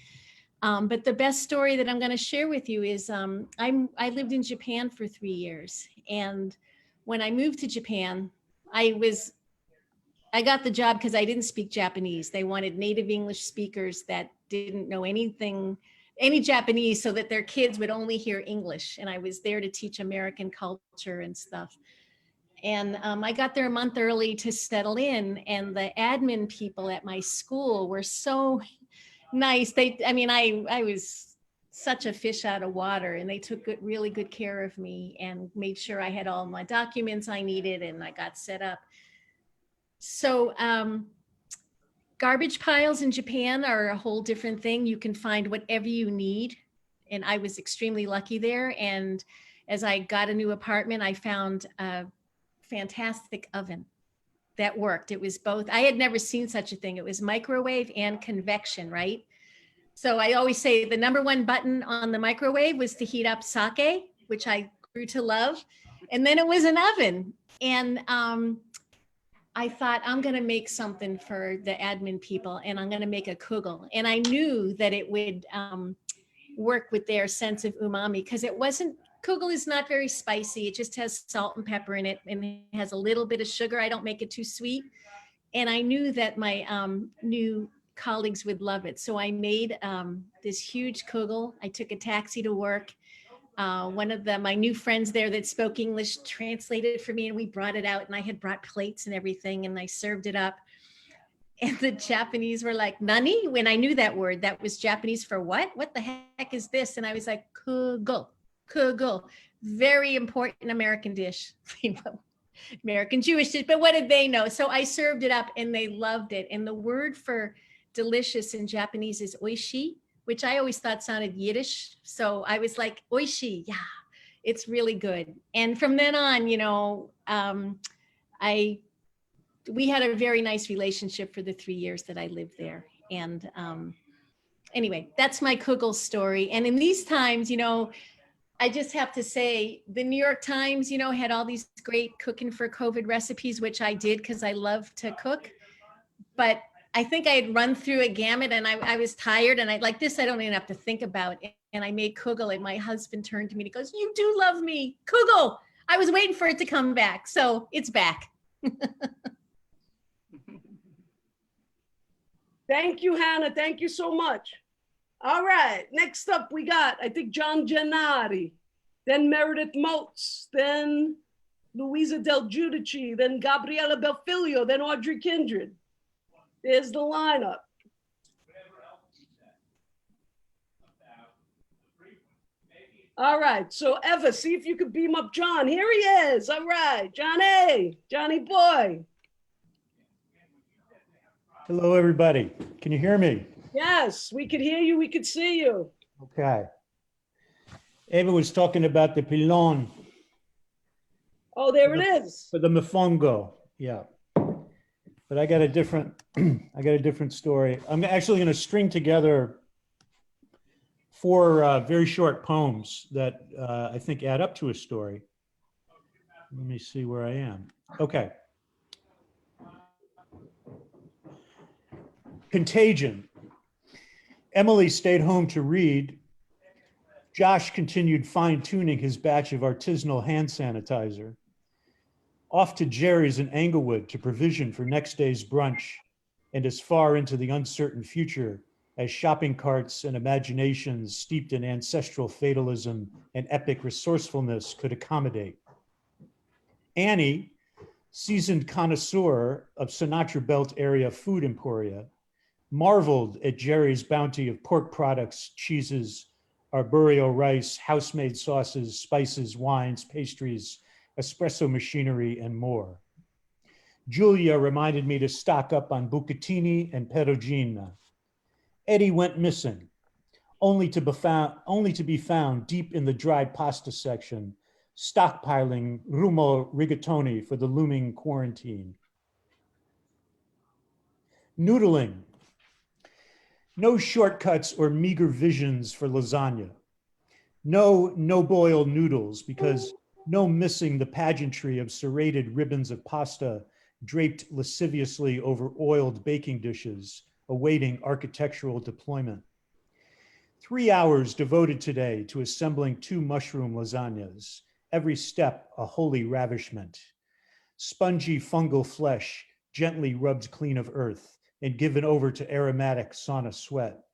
But the best story that I'm going to share with you is I lived in Japan for 3 years. And when I moved to Japan, I got the job because I didn't speak Japanese. They wanted native English speakers that didn't know any Japanese, so that their kids would only hear English. And I was there to teach American culture and stuff. And I got there a month early to settle in, and the admin people at my school were so nice. I was such a fish out of water, and they took really good care of me and made sure I had all my documents I needed, and I got set up. So garbage piles in Japan are a whole different thing. You can find whatever you need. And I was extremely lucky there. And as I got a new apartment, I found a fantastic oven that worked. It was both. I had never seen such a thing. It was microwave and convection, right? So I always say the number one button on the microwave was to heat up sake, which I grew to love. And then it was an oven. And I thought, I'm going to make something for the admin people, and I'm going to make a kugel. And I knew that it would work with their sense of umami, because kugel is not very spicy. It just has salt and pepper in it, and it has a little bit of sugar. I don't make it too sweet. And I knew that my new colleagues would love it. So I made this huge kugel. I took a taxi to work. One of my new friends there that spoke English translated for me, and we brought it out, and I had brought plates and everything, and I served it up. And the Japanese were like, "Nani?" When I knew that word, that was Japanese for what? What the heck is this? And I was like, kugel, kugel. Very important American dish, American Jewish dish, but what did they know? So I served it up, and they loved it. And the word for delicious in Japanese is oishi, which I always thought sounded Yiddish. So I was like, oishi, yeah, it's really good. And from then on, we had a very nice relationship for the 3 years that I lived there. And anyway, that's my kugel story. And in these times, I just have to say, the New York Times, had all these great cooking for COVID recipes, which I did because I love to cook. But I think I had run through a gamut, and I was tired, and I like this, I don't even have to think about it. And I made kugel, and my husband turned to me and he goes, "You do love me, kugel." I was waiting for it to come back. So it's back. Thank you, Hannah. Thank you so much. All right, next up we got, I think, John Gennari, then Meredith Moats, then Louisa Del Giudice, then Gabriella Belfilio, then Audrey Kindred. There's the lineup. All right, so Eva, see if you could beam up John. Here he is. All right, Johnny boy. Hello, everybody. Can you hear me? Yes, we could hear you. We could see you. Okay. Eva was talking about the pilon. Oh, there it is. For the mofongo, yeah. but I got a different, I got a different story. I'm actually going to string together 4 very short poems that I think add up to a story. Let me see where I am. Okay. Contagion. Emily stayed home to read. Josh continued fine-tuning his batch of artisanal hand sanitizer. Off to Jerry's in Englewood to provision for next day's brunch, and as far into the uncertain future as shopping carts and imaginations steeped in ancestral fatalism and epic resourcefulness could accommodate. Annie, seasoned connoisseur of Sinatra Belt area food emporia, marveled at Jerry's bounty of pork products, cheeses, arborio rice, house-made sauces, spices, wines, pastries, espresso machinery, and more. Julia reminded me to stock up on bucatini and perugina. Eddie went missing, only to be found deep in the dried pasta section, stockpiling rumo rigatoni for the looming quarantine. Noodling. No shortcuts or meager visions for lasagna. No boiled noodles, because no missing the pageantry of serrated ribbons of pasta draped lasciviously over oiled baking dishes, awaiting architectural deployment. 3 hours devoted today to assembling 2 mushroom lasagnas, every step a holy ravishment. Spongy fungal flesh gently rubbed clean of earth and given over to aromatic sauna sweat.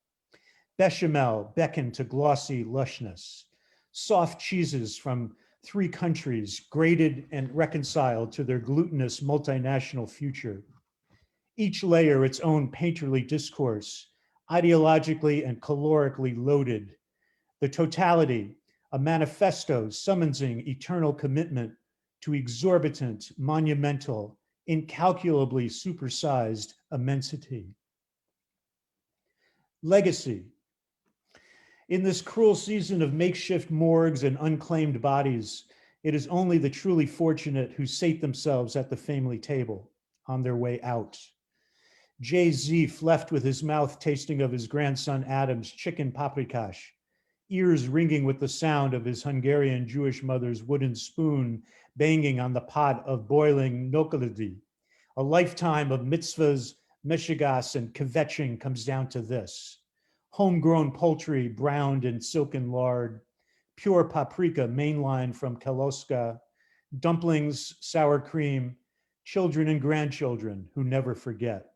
Bechamel beckoned to glossy lushness. Soft cheeses from 3 countries grated and reconciled to their glutinous multinational future. Each layer its own painterly discourse, ideologically and calorically loaded. The totality, a manifesto summonsing eternal commitment to exorbitant, monumental, incalculably supersized immensity. Legacy. In this cruel season of makeshift morgues and unclaimed bodies, it is only the truly fortunate who sate themselves at the family table on their way out. Jay-Z left with his mouth tasting of his grandson Adam's chicken paprikash, ears ringing with the sound of his Hungarian Jewish mother's wooden spoon banging on the pot of boiling nokolody. A lifetime of mitzvahs, meshigas, and kvetching comes down to this. Homegrown poultry browned in silken lard, pure paprika mainline from Kaloska, dumplings, sour cream, children and grandchildren who never forget.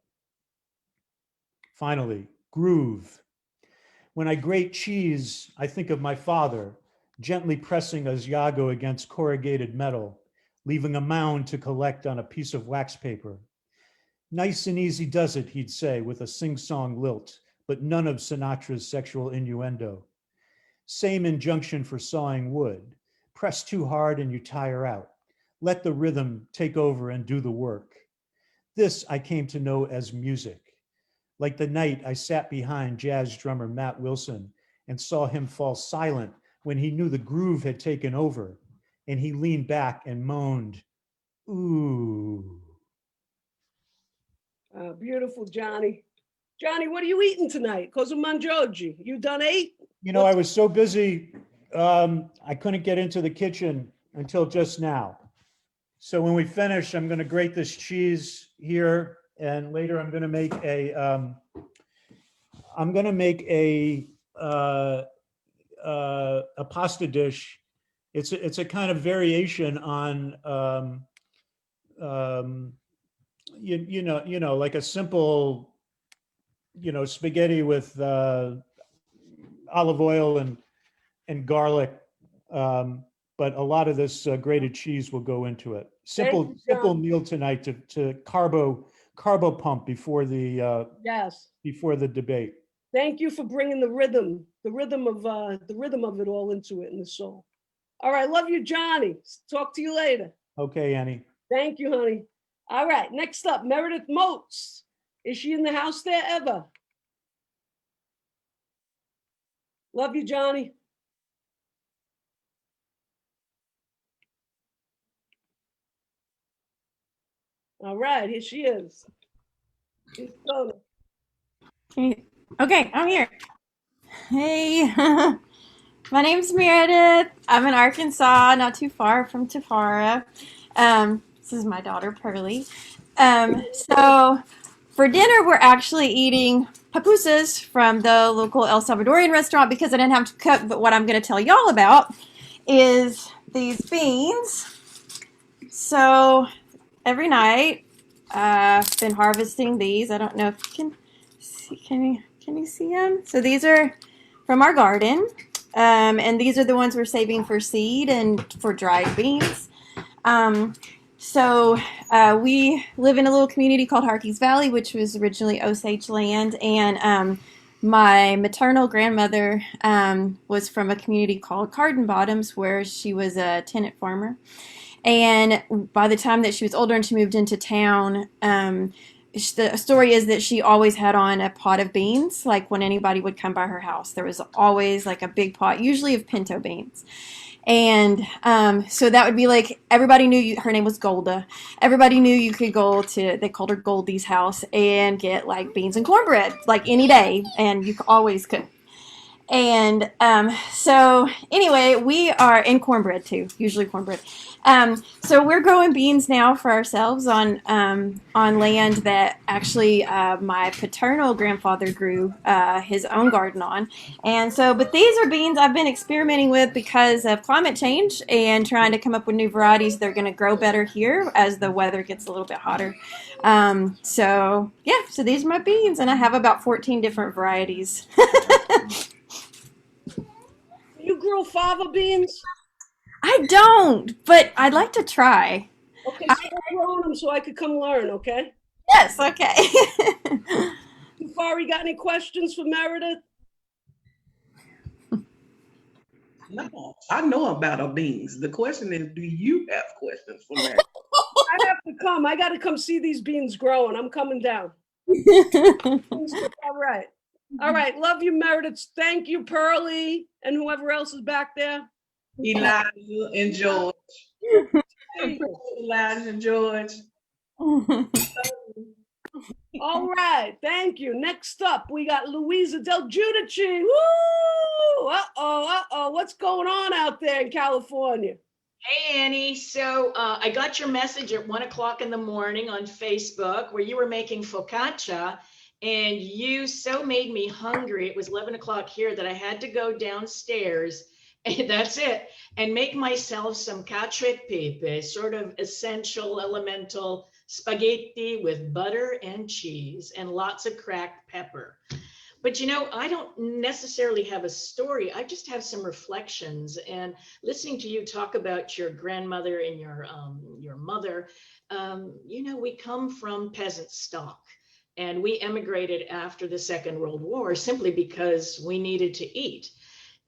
Finally, groove. When I grate cheese, I think of my father, gently pressing Asiago against corrugated metal, leaving a mound to collect on a piece of wax paper. Nice and easy does it, he'd say with a sing-song lilt, but none of Sinatra's sexual innuendo. Same injunction for sawing wood. Press too hard and you tire out. Let the rhythm take over and do the work. This I came to know as music. Like the night I sat behind jazz drummer Matt Wilson and saw him fall silent when he knew the groove had taken over, and he leaned back and moaned, ooh. Beautiful, Johnny. Johnny, what are you eating tonight? Cosa mangioggi? You done ate? You know, I was so busy, I couldn't get into the kitchen until just now. So when we finish, I'm going to grate this cheese here, and later I'm going to make a pasta dish. It's a kind of variation on you know like a simple spaghetti with olive oil and garlic, but a lot of this grated cheese will go into it. Simple meal tonight to carbo pump before the yes, before the debate. Thank you for bringing the rhythm of it all into it in the soul. All right, love you, Johnny. Talk to you later. Okay, Annie. Thank you, honey. All right, next up, Meredith Moats. Is she in the house there ever? Love you, Johnny. All right, here she is. She's done. Okay, I'm here. Hey, my name's Meredith. I'm in Arkansas, not too far from Tufara. This is my daughter, Pearlie. So for dinner, we're actually eating pupusas from the local El Salvadorian restaurant because I didn't have to cook. But what I'm going to tell y'all about is these beans. So every night, I've been harvesting these. I don't know if you can see. Can you see them? So these are from our garden, and these are the ones we're saving for seed and for dried beans. We live in a little community called Harkey's Valley, which was originally Osage land, and my maternal grandmother was from a community called Carden Bottoms, where she was a tenant farmer. And by the time that she was older and she moved into town, the story is that she always had on a pot of beans. Like when anybody would come by her house, there was always like a big pot, usually of pinto beans. And so that would be like, everybody knew her name was Golda. Everybody knew you could go to, they called her Goldie's house, and get like beans and cornbread like any day. And you always could. And so anyway, we are in cornbread too, usually cornbread. So we're growing beans now for ourselves on land that actually my paternal grandfather grew his own garden on. And so, but these are beans I've been experimenting with because of climate change and trying to come up with new varieties that are going to grow better here as the weather gets a little bit hotter. So these are my beans, and I have about 14 different varieties. You grow fava beans? I don't, but I'd like to try. Okay, start growing them so I could come learn, okay? Yes, okay. Tufara, got any questions for Meredith? No, I know about our beans. The question is, do you have questions for Meredith? I have to come. I got to come see these beans growing. I'm coming down. All right. All right. Love you, Meredith. Thank you, Pearlie, and whoever else is back there. Elijah and George. Elijah and George. All right. Thank you. Next up, we got Louisa Del Giudice. Woo! Uh-oh. What's going on out there in California? Hey, Annie. So I got your message at 1 o'clock in the morning on Facebook where you were making focaccia, and you so made me hungry. It was 11 o'clock here that I had to go downstairs, and that's it, and make myself some cacio e pepe, sort of essential, elemental spaghetti with butter and cheese and lots of cracked pepper. But you know, I don't necessarily have a story. I just have some reflections. And listening to you talk about your grandmother and your mother, you know, we come from peasant stock, and we emigrated after the Second World War simply because we needed to eat.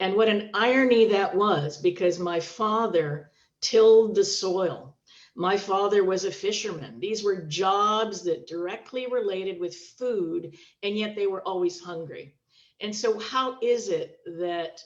And what an irony that was, because my father tilled the soil. My father was a fisherman. These were jobs that directly related with food, and yet they were always hungry. And so how is it that,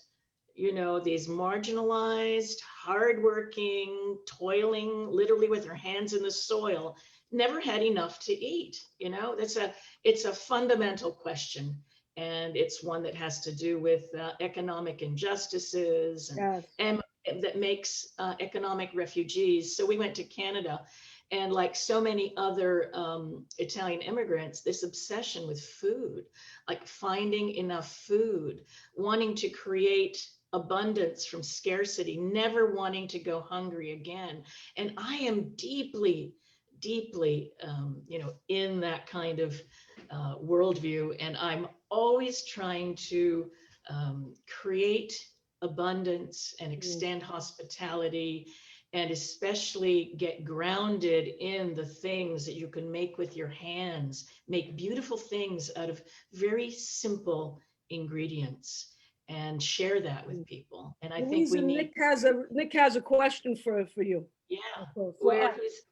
you know, these marginalized, hardworking, toiling, literally with their hands in the soil, never had enough to eat? You know, it's a fundamental question. And it's one that has to do with economic injustices and that makes economic refugees. So we went to Canada, and like so many other Italian immigrants, this obsession with food, like finding enough food, wanting to create abundance from scarcity, never wanting to go hungry again. And I am deeply, deeply, you know, in that kind of worldview, and I'm always trying to create abundance and extend hospitality, and especially get grounded in the things that you can make with your hands, make beautiful things out of very simple ingredients, and share that with people. And I Louisa, think we need. Nick has a question for you. Yeah.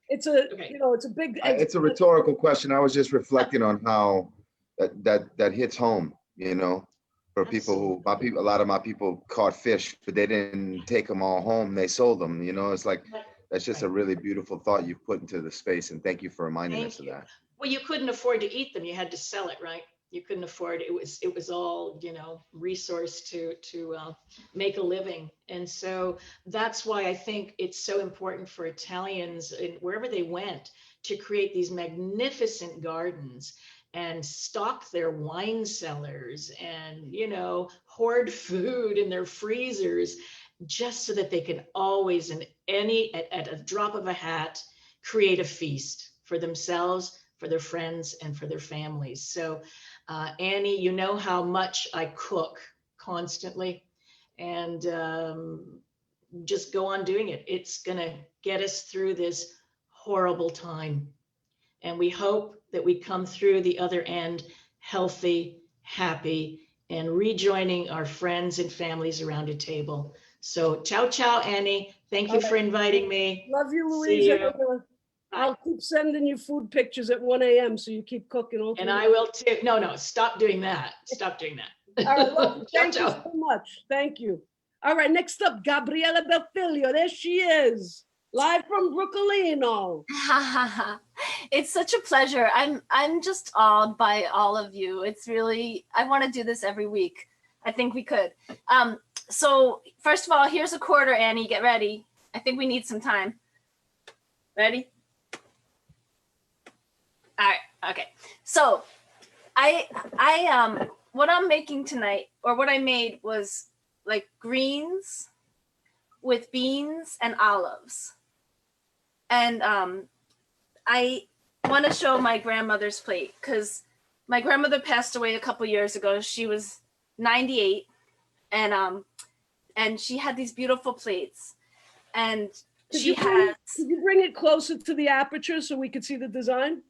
It's a okay. You know, it's a big. It's a rhetorical question. I was just reflecting on how that hits home, you know, for people who, a lot of my people caught fish, but they didn't take them all home. They sold them, you know. It's like, that's just a really beautiful thought you've put into the space. And thank you for reminding us of that. Well, you couldn't afford to eat them. You had to sell it, right? You couldn't afford it. It was all, you know, resource to make a living. And so that's why I think it's so important for Italians, wherever they went, to create these magnificent gardens and stock their wine cellars and, you know, hoard food in their freezers, just so that they can always, at a drop of a hat, create a feast for themselves, for their friends, and for their families. So Annie, you know how much I cook constantly, and just go on doing it. It's gonna get us through this horrible time. And we hope that we come through the other end healthy, happy, and rejoining our friends and families around a table. So ciao, ciao, Annie. Thank you for inviting me. Love you, See Louisa. you. I'll keep sending you food pictures at 1 a.m. so you keep cooking. All And I will too. No, stop doing that. Stop doing that. All right, love you. Ciao, Thank you ciao. so much. Thank you. All right, next up, Gabriela Belfilio. There she is, live from Brooklyn. It's such a pleasure. I'm just awed by all of you. It's really, I want to do this every week. I think we could. So first of all, here's a quarter, Annie. Get ready. I think we need some time. Ready? All right. Okay. So what I'm making tonight, or what I made, was like greens with beans and olives. And I want to show my grandmother's plate, because my grandmother passed away a couple years ago. She was 98, and she had these beautiful plates. And Could she you bring it closer to the aperture so we could see the design?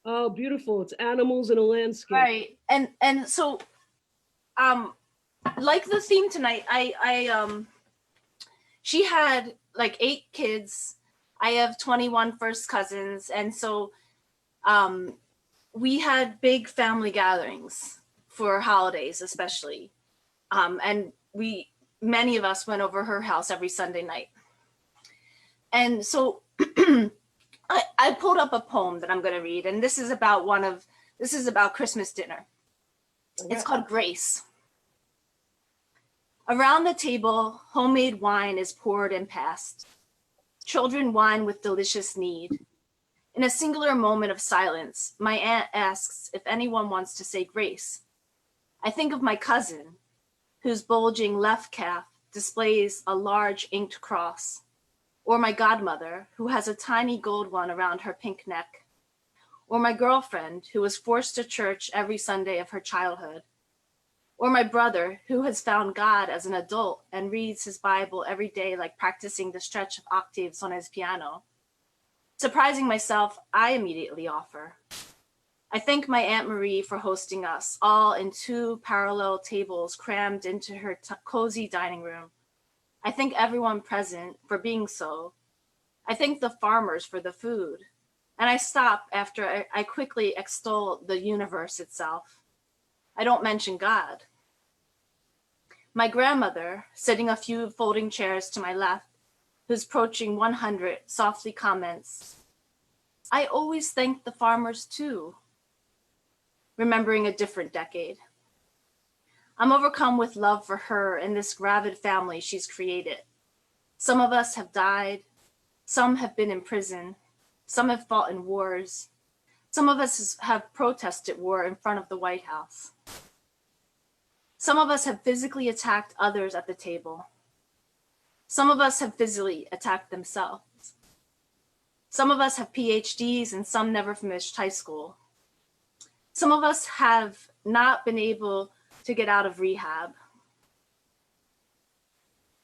Oh, beautiful. It's animals in a landscape. Right. And so like the theme tonight, she had like 8 kids. I have 21 first cousins. And so we had big family gatherings for holidays, especially. And many of us went over her house every Sunday night. And so I pulled up a poem that I'm going to read, and this is about Christmas dinner. It's called Grace. Around the table, homemade wine is poured and passed. Children whine with delicious need. In a singular moment of silence, my aunt asks if anyone wants to say grace. I think of my cousin, whose bulging left calf displays a large inked cross, or my godmother, who has a tiny gold one around her pink neck, or my girlfriend, who was forced to church every Sunday of her childhood, or my brother, who has found God as an adult and reads his Bible every day like practicing the stretch of octaves on his piano. Surprising myself, I immediately offer. I thank my Aunt Marie for hosting us all in 2 parallel tables crammed into her cozy dining room. I thank everyone present for being so. I thank the farmers for the food. And I stop after I quickly extol the universe itself. I don't mention God. My grandmother, sitting a few folding chairs to my left, who's approaching 100, softly comments, I always thank the farmers too, remembering a different decade. I'm overcome with love for her and this gravid family she's created. Some of us have died. Some have been in prison. Some have fought in wars. Some of us have protested war in front of the White House. Some of us have physically attacked others at the table. Some of us have physically attacked themselves. Some of us have PhDs and some never finished high school. Some of us have not been able to get out of rehab.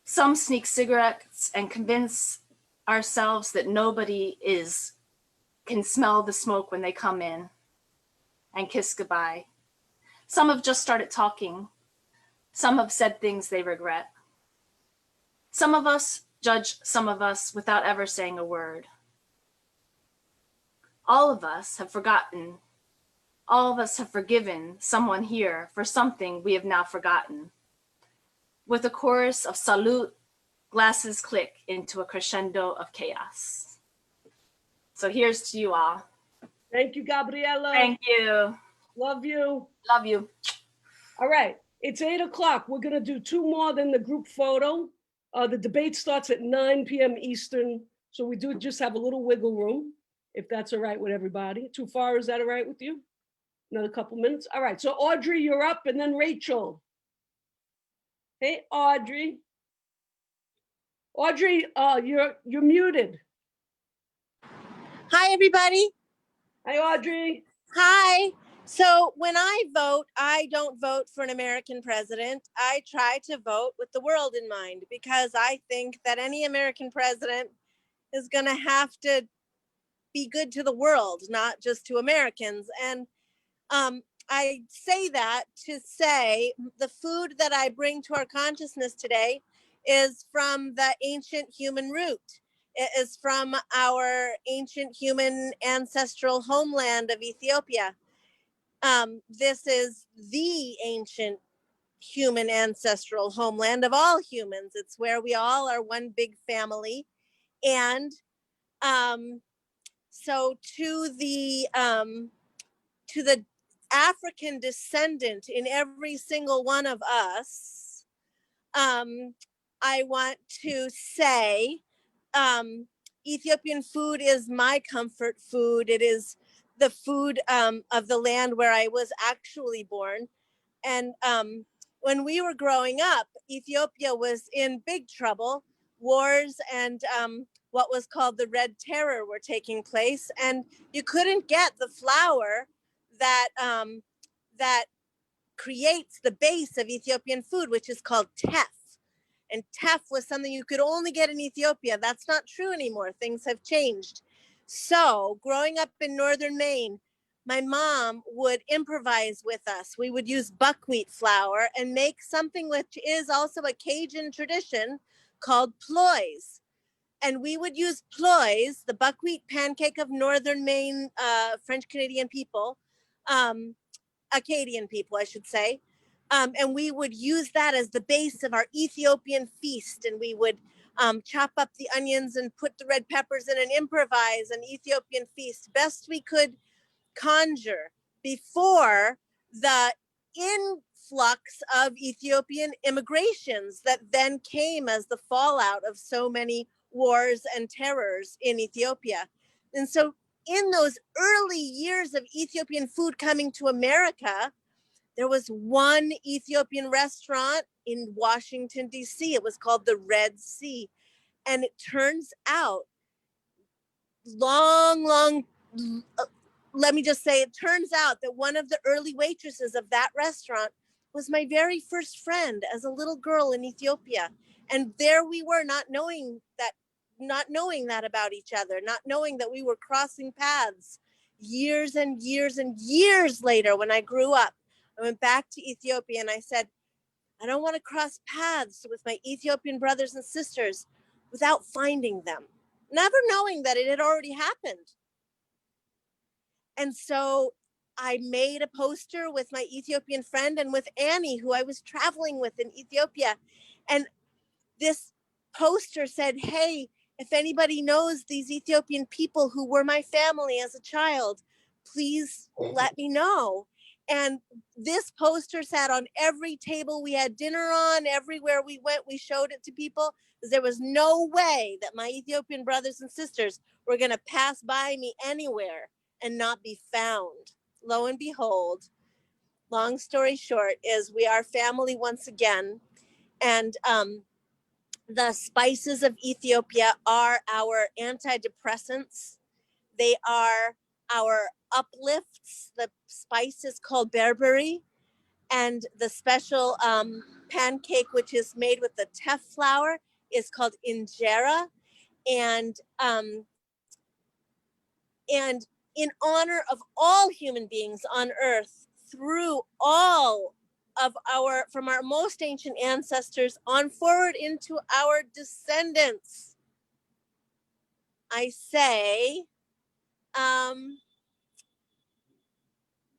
Some sneak cigarettes and convince ourselves that nobody can smell the smoke when they come in and kiss goodbye. Some have just started talking. Some have said things they regret. Some of us judge some of us without ever saying a word. All of us have forgotten. All of us have forgiven someone here for something we have now forgotten. With a chorus of salute, glasses click into a crescendo of chaos. So here's to you all. Thank you, Gabriela. Thank you. Love you. Love you. All right, it's 8 o'clock. We're gonna do two more than the group photo. The debate starts at 9 p.m. Eastern. So we do just have a little wiggle room, if that's all right with everybody. Tufara, is that all right with you? Another couple minutes. All right, so Audrey, you're up, and then Rachel. Hey, Audrey. Audrey, you're muted. Hi, everybody. Hi, Audrey. Hi. So when I vote, I don't vote for an American president. I try to vote with the world in mind, because I think that any American president is going to have to be good to the world, not just to Americans. And I say that to say the food that I bring to our consciousness today is from the ancient human root. It is from our ancient human ancestral homeland of Ethiopia. This is the ancient human ancestral homeland of all humans. It's where we all are one big family. And so to the African descendant in every single one of us, I want to say Ethiopian food is my comfort food. It is the food of the land where I was actually born. And when we were growing up, Ethiopia was in big trouble. Wars and what was called the Red Terror were taking place, and you couldn't get the flour that that creates the base of Ethiopian food, which is called teff. And teff was something you could only get in Ethiopia. That's not true anymore. Things have changed. So growing up in northern Maine, my mom would improvise with us. We would use buckwheat flour and make something which is also a Cajun tradition called ploys. And we would use ploys, the buckwheat pancake of northern Maine, French Canadian people, Acadian people, I should say. And we would use that as the base of our Ethiopian feast. And we would chop up the onions and put the red peppers in and improvise an Ethiopian feast best we could conjure before the influx of Ethiopian immigrations that then came as the fallout of so many wars and terrors in Ethiopia. And so in those early years of Ethiopian food coming to America, there was one Ethiopian restaurant in Washington, D.C. It was called the Red Sea. And it turns out, let me just say, it turns out that one of the early waitresses of that restaurant was my very first friend as a little girl in Ethiopia. And there we were, not knowing that about each other, not knowing that we were crossing paths years and years and years later. When I grew up, I went back to Ethiopia and I said, I don't want to cross paths with my Ethiopian brothers and sisters without finding them, never knowing that it had already happened. And so I made a poster with my Ethiopian friend and with Annie, who I was traveling with in Ethiopia. And this poster said, hey, if anybody knows these Ethiopian people who were my family as a child, please let me know. And this poster sat on every table we had dinner on. Everywhere we went, we showed it to people, because there was no way that my Ethiopian brothers and sisters were going to pass by me anywhere and not be found. Lo and behold, long story short, is we are family once again. And the spices of Ethiopia are our antidepressants. They are our uplifts. The spice is called berberi, and the special pancake, which is made with the teff flour, is called injera. And in honor of all human beings on earth, through all of from our most ancient ancestors on forward into our descendants, I say,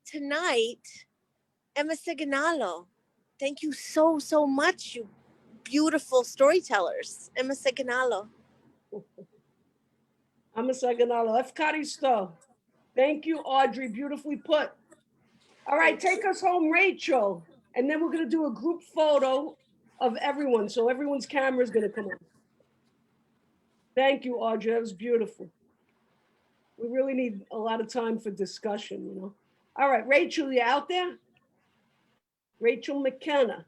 tonight, Emma Seganalo, thank you so, so much, you beautiful storytellers. Emma Seganalo. Efkaristo. Thank you, Audrey. Beautifully put. All right, take us home, Rachel. And then we're going to do a group photo of everyone. So everyone's camera is going to come on. Thank you, Audrey. That was beautiful. We really need a lot of time for discussion, you know. All right, Rachel, you out there? Rachel McKenna.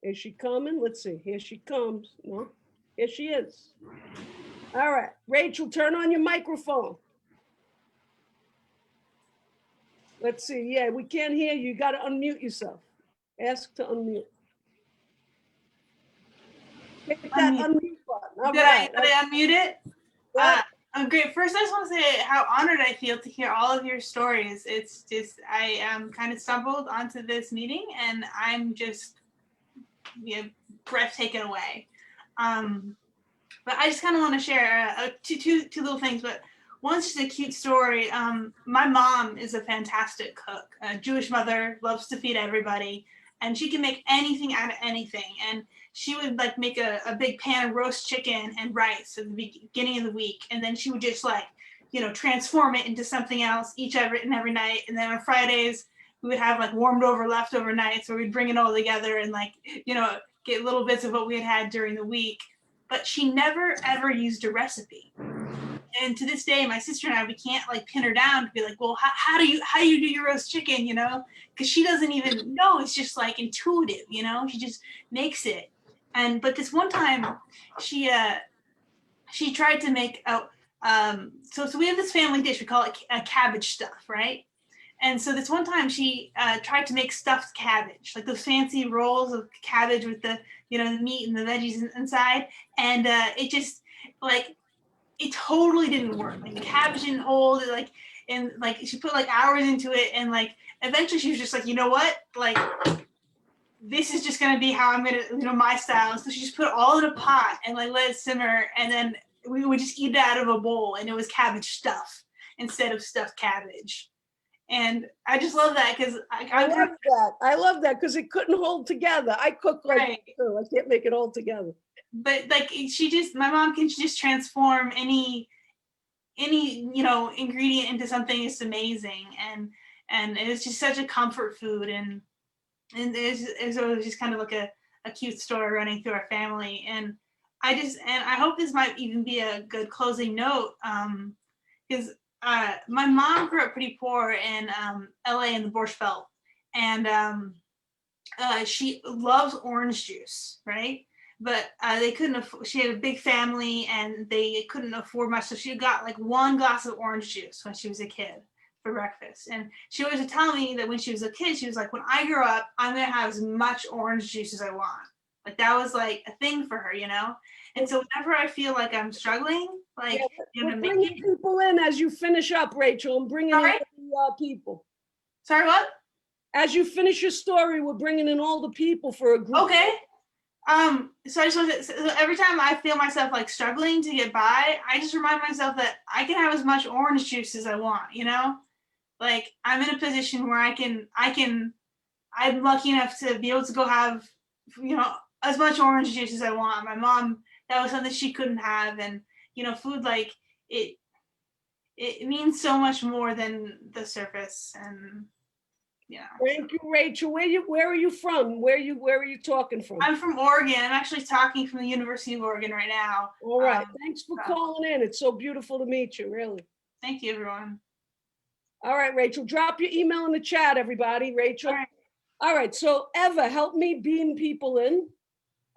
Is she coming? Let's see. Here she comes. No, here she is. All right, Rachel, turn on your microphone. Let's see. Yeah, we can't hear you. You got to unmute yourself. Ask to unmute. Hit that unmute button. All right. Did I unmute it? Yeah. I'm great. First, I just want to say how honored I feel to hear all of your stories. It's just, I kind of stumbled onto this meeting and I'm just, breath taken away. But I just kind of want to share two little things, but one's just a cute story. My mom is a fantastic cook. A Jewish mother, loves to feed everybody, and she can make anything out of anything. And she would like make a big pan of roast chicken and rice at the beginning of the week, and then she would just like, transform it into something else every night. And then on Fridays, we would have like warmed over leftover nights where we'd bring it all together and like, get little bits of what we had during the week. But she never ever used a recipe. And to this day, my sister and I, we can't like pin her down to be like, well, how do you do your roast chicken, because she doesn't even know. It's just like intuitive, she just makes it. But this one time she tried to make so we have this family dish, we call it a cabbage stuff, right? And so this one time she tried to make stuffed cabbage, like those fancy rolls of cabbage with the the meat and the veggies inside, and it just it totally didn't work. Like the cabbage didn't hold it, and she put like hours into it, and eventually she was just like, you know what, this is just gonna be how I'm gonna my style. So she just put it all in a pot and let it simmer, and then we would just eat it out of a bowl, and it was cabbage stuff instead of stuffed cabbage. And I just love that because I love that because it couldn't hold together. I cook like that too. I can't make it all together. But my mom can just transform any ingredient into something that's amazing, and it's just such a comfort food, and it's always just kind of like a cute story running through our family. And I hope this might even be a good closing note, because my mom grew up pretty poor in LA in the Borscht Belt, and she loves orange juice, right? But they couldn't she had a big family and they couldn't afford much. So she got like one glass of orange juice when she was a kid for breakfast. And she always would tell me that when she was a kid, she was like, when I grow up, I'm going to have as much orange juice as I want. Like that was like a thing for her, And so whenever I feel like I'm struggling, bringing people in as you finish up, Rachel, and bringing in people. Sorry, what? As you finish your story, we're bringing in all the people for a group. Okay. So I just want to, so every time I feel myself struggling to get by, I just remind myself that I can have as much orange juice as I want, Like I'm in a position where I'm lucky enough to be able to go have, as much orange juice as I want. My mom, that was something she couldn't have. And, food, it means so much more than the surface. And Thank you, Rachel. Where are you from? Where are you talking from? I'm from Oregon. I'm actually talking from the University of Oregon right now. All right. Thanks for calling in. It's so beautiful to meet you, really. Thank you, everyone. All right, Rachel. Drop your email in the chat, everybody. Rachel. All right. So Eva, help me beam people in.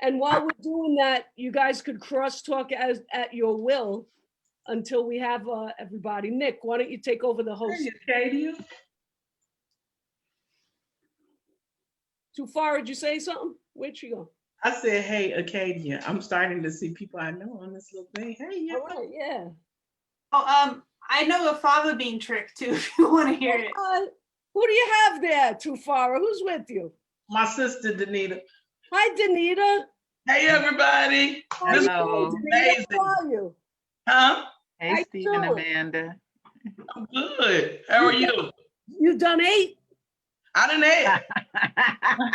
And while we're doing that, you guys could crosstalk at your will until we have everybody. Nick, why don't you take over the host? Katie. Tufara, did you say something? Where'd she go? I said, hey, Acadia. I'm starting to see people I know on this little thing. Hey, yeah. All right, yeah. Oh, I know a father being tricked too, if you want to hear it. Who do you have there, Tufara? Who's with you? My sister, Danita. Hi, Danita. Hey, everybody. Hello. Amazing. How are you? Huh? Hey, Stephen, Amanda. I'm good. How are you? You done ate? I done ate.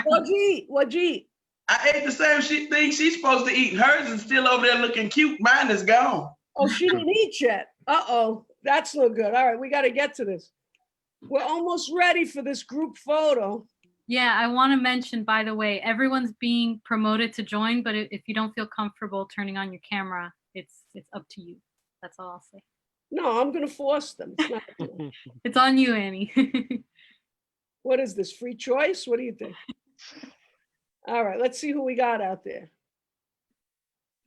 What'd you eat? I ate the same thing she's supposed to eat. Hers is still over there looking cute. Mine is gone. Oh, she didn't eat yet. Uh-oh, that's no good. All right, we got to get to this. We're almost ready for this group photo. Yeah, I want to mention, by the way, everyone's being promoted to join, but if you don't feel comfortable turning on your camera, it's up to you. That's all I'll say. No, I'm going to force them. It's not It's on you, Annie. What is this, free choice? What do you think? All right, let's see who we got out there.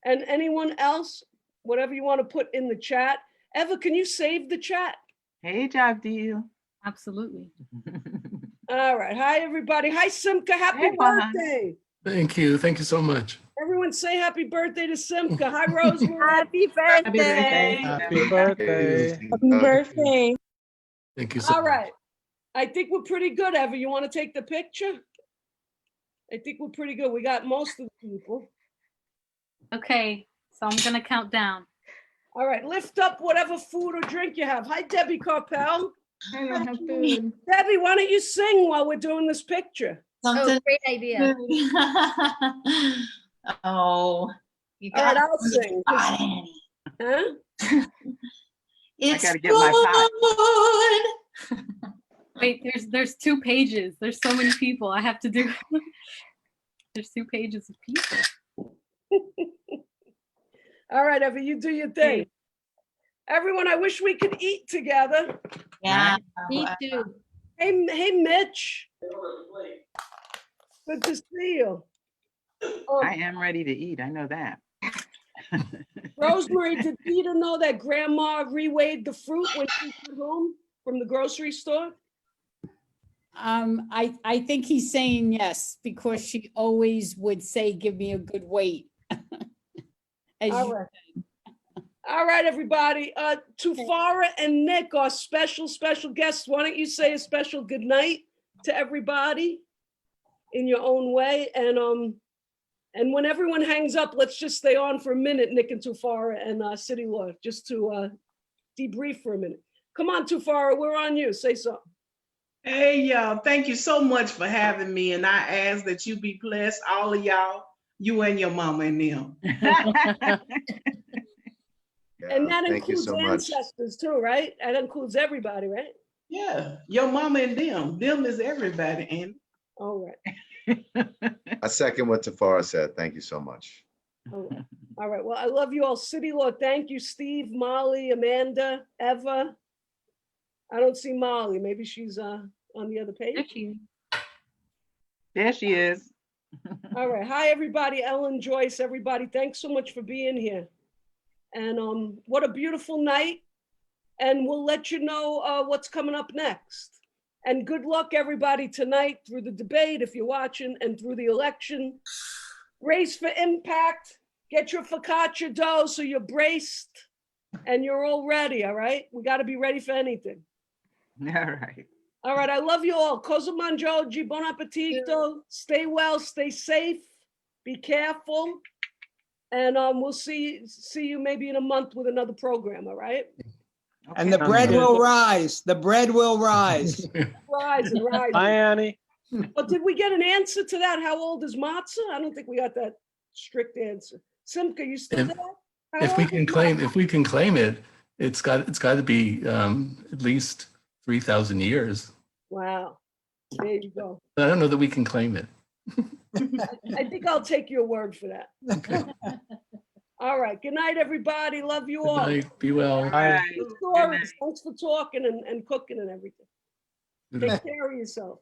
And anyone else, whatever you want to put in the chat. Eva, can you save the chat? Hey, job deal. Absolutely. All right. Hi, everybody. Hi, Simka. Happy Hey, Mohan. birthday. Thank you. Thank you so much. Everyone say happy birthday to Simka. Hi, Rosemary. Happy birthday. Happy birthday. Happy birthday. Thank you so All much. right. I think we're pretty good, Eva. You want to take the picture? I think we're pretty good. We got most of the people. Okay, so I'm gonna count down. All right. Lift up whatever food or drink you have. Hi, Debbie Carpel. I don't have food. Debbie, why don't you sing while we're doing this picture? Oh, great idea. Oh, you All right, got I'll sing. Huh? It's gotta get my food. Wait, there's 2 pages. There's so many people. I have to do. There's 2 pages of people. All right, Eva, you do your thing. Everyone, I wish we could eat together. Yeah. Me too. Hey, Mitch. Good to see you. I am ready to eat. I know that. Rosemary, did Peter know that Grandma reweighed the fruit when she got home from the grocery store? I think he's saying yes, because she always would say, give me a good weight. As All you right. All right, everybody. Tufara and Nick are special guests. Why don't you say a special good night to everybody in your own way? And when everyone hangs up, let's just stay on for a minute, Nick and Tufara and City Law, just to debrief for a minute. Come on, Tufara, we're on you. Say something. Hey, y'all. Thank you so much for having me. And I ask that you be blessed, all of y'all, you and your mama and them. And that thank you includes so much. ancestors too, right? That includes everybody, right? Yeah, your mama and them. Them is everybody, and All right. I second what Tufara said. Thank you so much. All right. All right. Well, I love you all. City Law, thank you, Steve, Molly, Amanda, Eva. I don't see Molly. Maybe she's on the other page. There she is. All right. Hi, everybody. Ellen, Joyce, everybody. Thanks so much for being here. And what a beautiful night. And we'll let you know what's coming up next. And good luck, everybody, tonight through the debate, if you're watching, and through the election. Race for impact. Get your focaccia dough so you're braced and you're all ready, all right? We got to be ready for anything. All right. All right, I love you all. Cosa mangioggi, buon appetito. Stay well, stay safe, be careful. And we'll see you maybe in a month with another program, all right? And the bread will rise. The bread will rise. Rise. Bye, Annie. But did we get an answer to that? How old is matzah? I don't think we got that strict answer. Simka, you still there? How If we old can is claim, matzah? if we can claim it, it's got to be at least 3,000 years. Wow. There you go. I don't know that we can claim it. I think I'll take your word for that. All right. Good night, everybody. Love you Good all. night. Be well. Bye. Good stories. Thanks for talking and cooking and everything. Take care of yourself.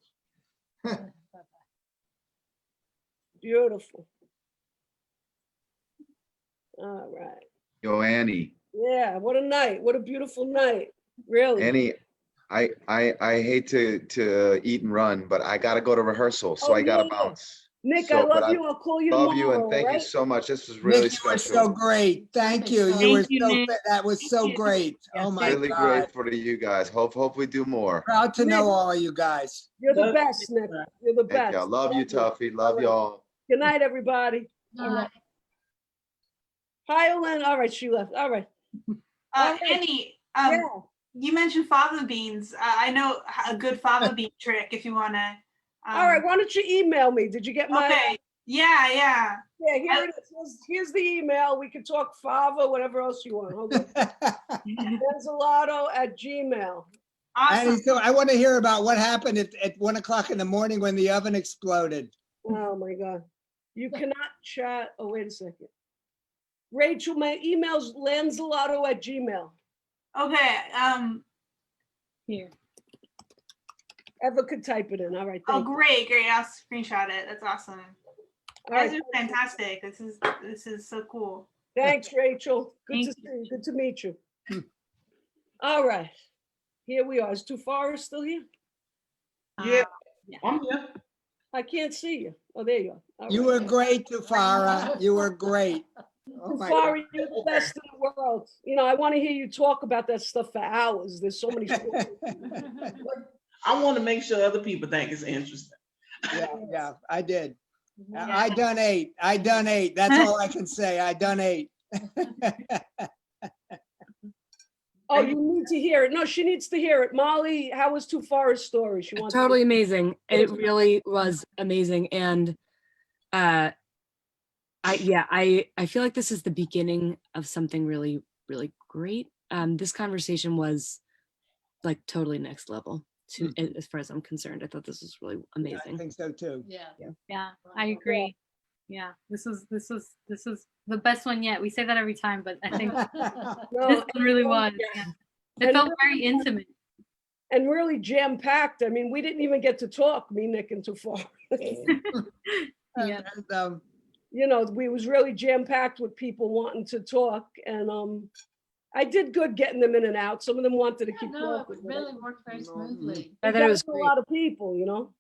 Beautiful. All right. Yo, Annie. Yeah. What a night. What a beautiful night. Really. Annie, I hate to eat and run, but I gotta go to rehearsal, so Oh, I gotta yeah. bounce. Nick, So, I but love you. I'll call you Love tomorrow. you and thank you right? so much. This was really Nick, you were special. so great. Thank you. Thank You were you, so Nick. that was so great. Oh my Really God. great for you guys. Hope we do more. Proud to know all of you guys. You're the best, Nick. You're the Thank best. y'all. Love you, Tuffy. Love y'all. Good night, everybody. All right. Hi, Ellen. All right, she left. All right. Annie, Yeah. you mentioned fava beans. I know a good fava bean trick if you want to. All right. Why don't you email me? Did you get my? Okay. Yeah. Yeah, here it is. Here's the email. We can talk fava, whatever else you want. Hold on. Lanzillotto@gmail. Annie, so I want to hear about what happened at 1 o'clock in the morning when the oven exploded. Oh my God. You cannot chat. Oh, wait a second. Rachel, my email's lanzillotto@gmail. Okay. Here. Eva could type it in. All right. Oh, Thank you. great. I'll screenshot it. That's awesome. All You guys right. are fantastic. This is so cool. Thanks, Rachel. Good Thank to see you. Good to meet you. All right. Here we are. Is Tufara still here? Yeah, I'm here. I can't see you. Oh, there you are. All You right. were great, Tufara. You were great. Oh my Tufara, God. you're the best in the world. You know, I want to hear you talk about that stuff for hours. There's so many stories. I want to make sure other people think it's interesting. Yeah, I did. I donate. I donate. That's all I can say. I donate. Oh, you need to hear it. No, she needs to hear it. Molly, how was Tufara's story? She wants Totally to- amazing. It really was amazing. And I feel like this is the beginning of something really, really great. This conversation was like totally next level to as far as I'm concerned. I thought this was really amazing. I think so too. Yeah, I agree. Yeah, this is the best one yet. We say that every time, but I think this one really was. Yeah. It felt very intimate. And really jam-packed. I mean, we didn't even get to talk, me, Nick, and Tufara. Yeah. And, you know, we was really jam-packed with people wanting to talk. And I did good getting them in and out. Some of them wanted to keep No, talking. it really worked very smoothly. I thought it was a great. lot of people, you know.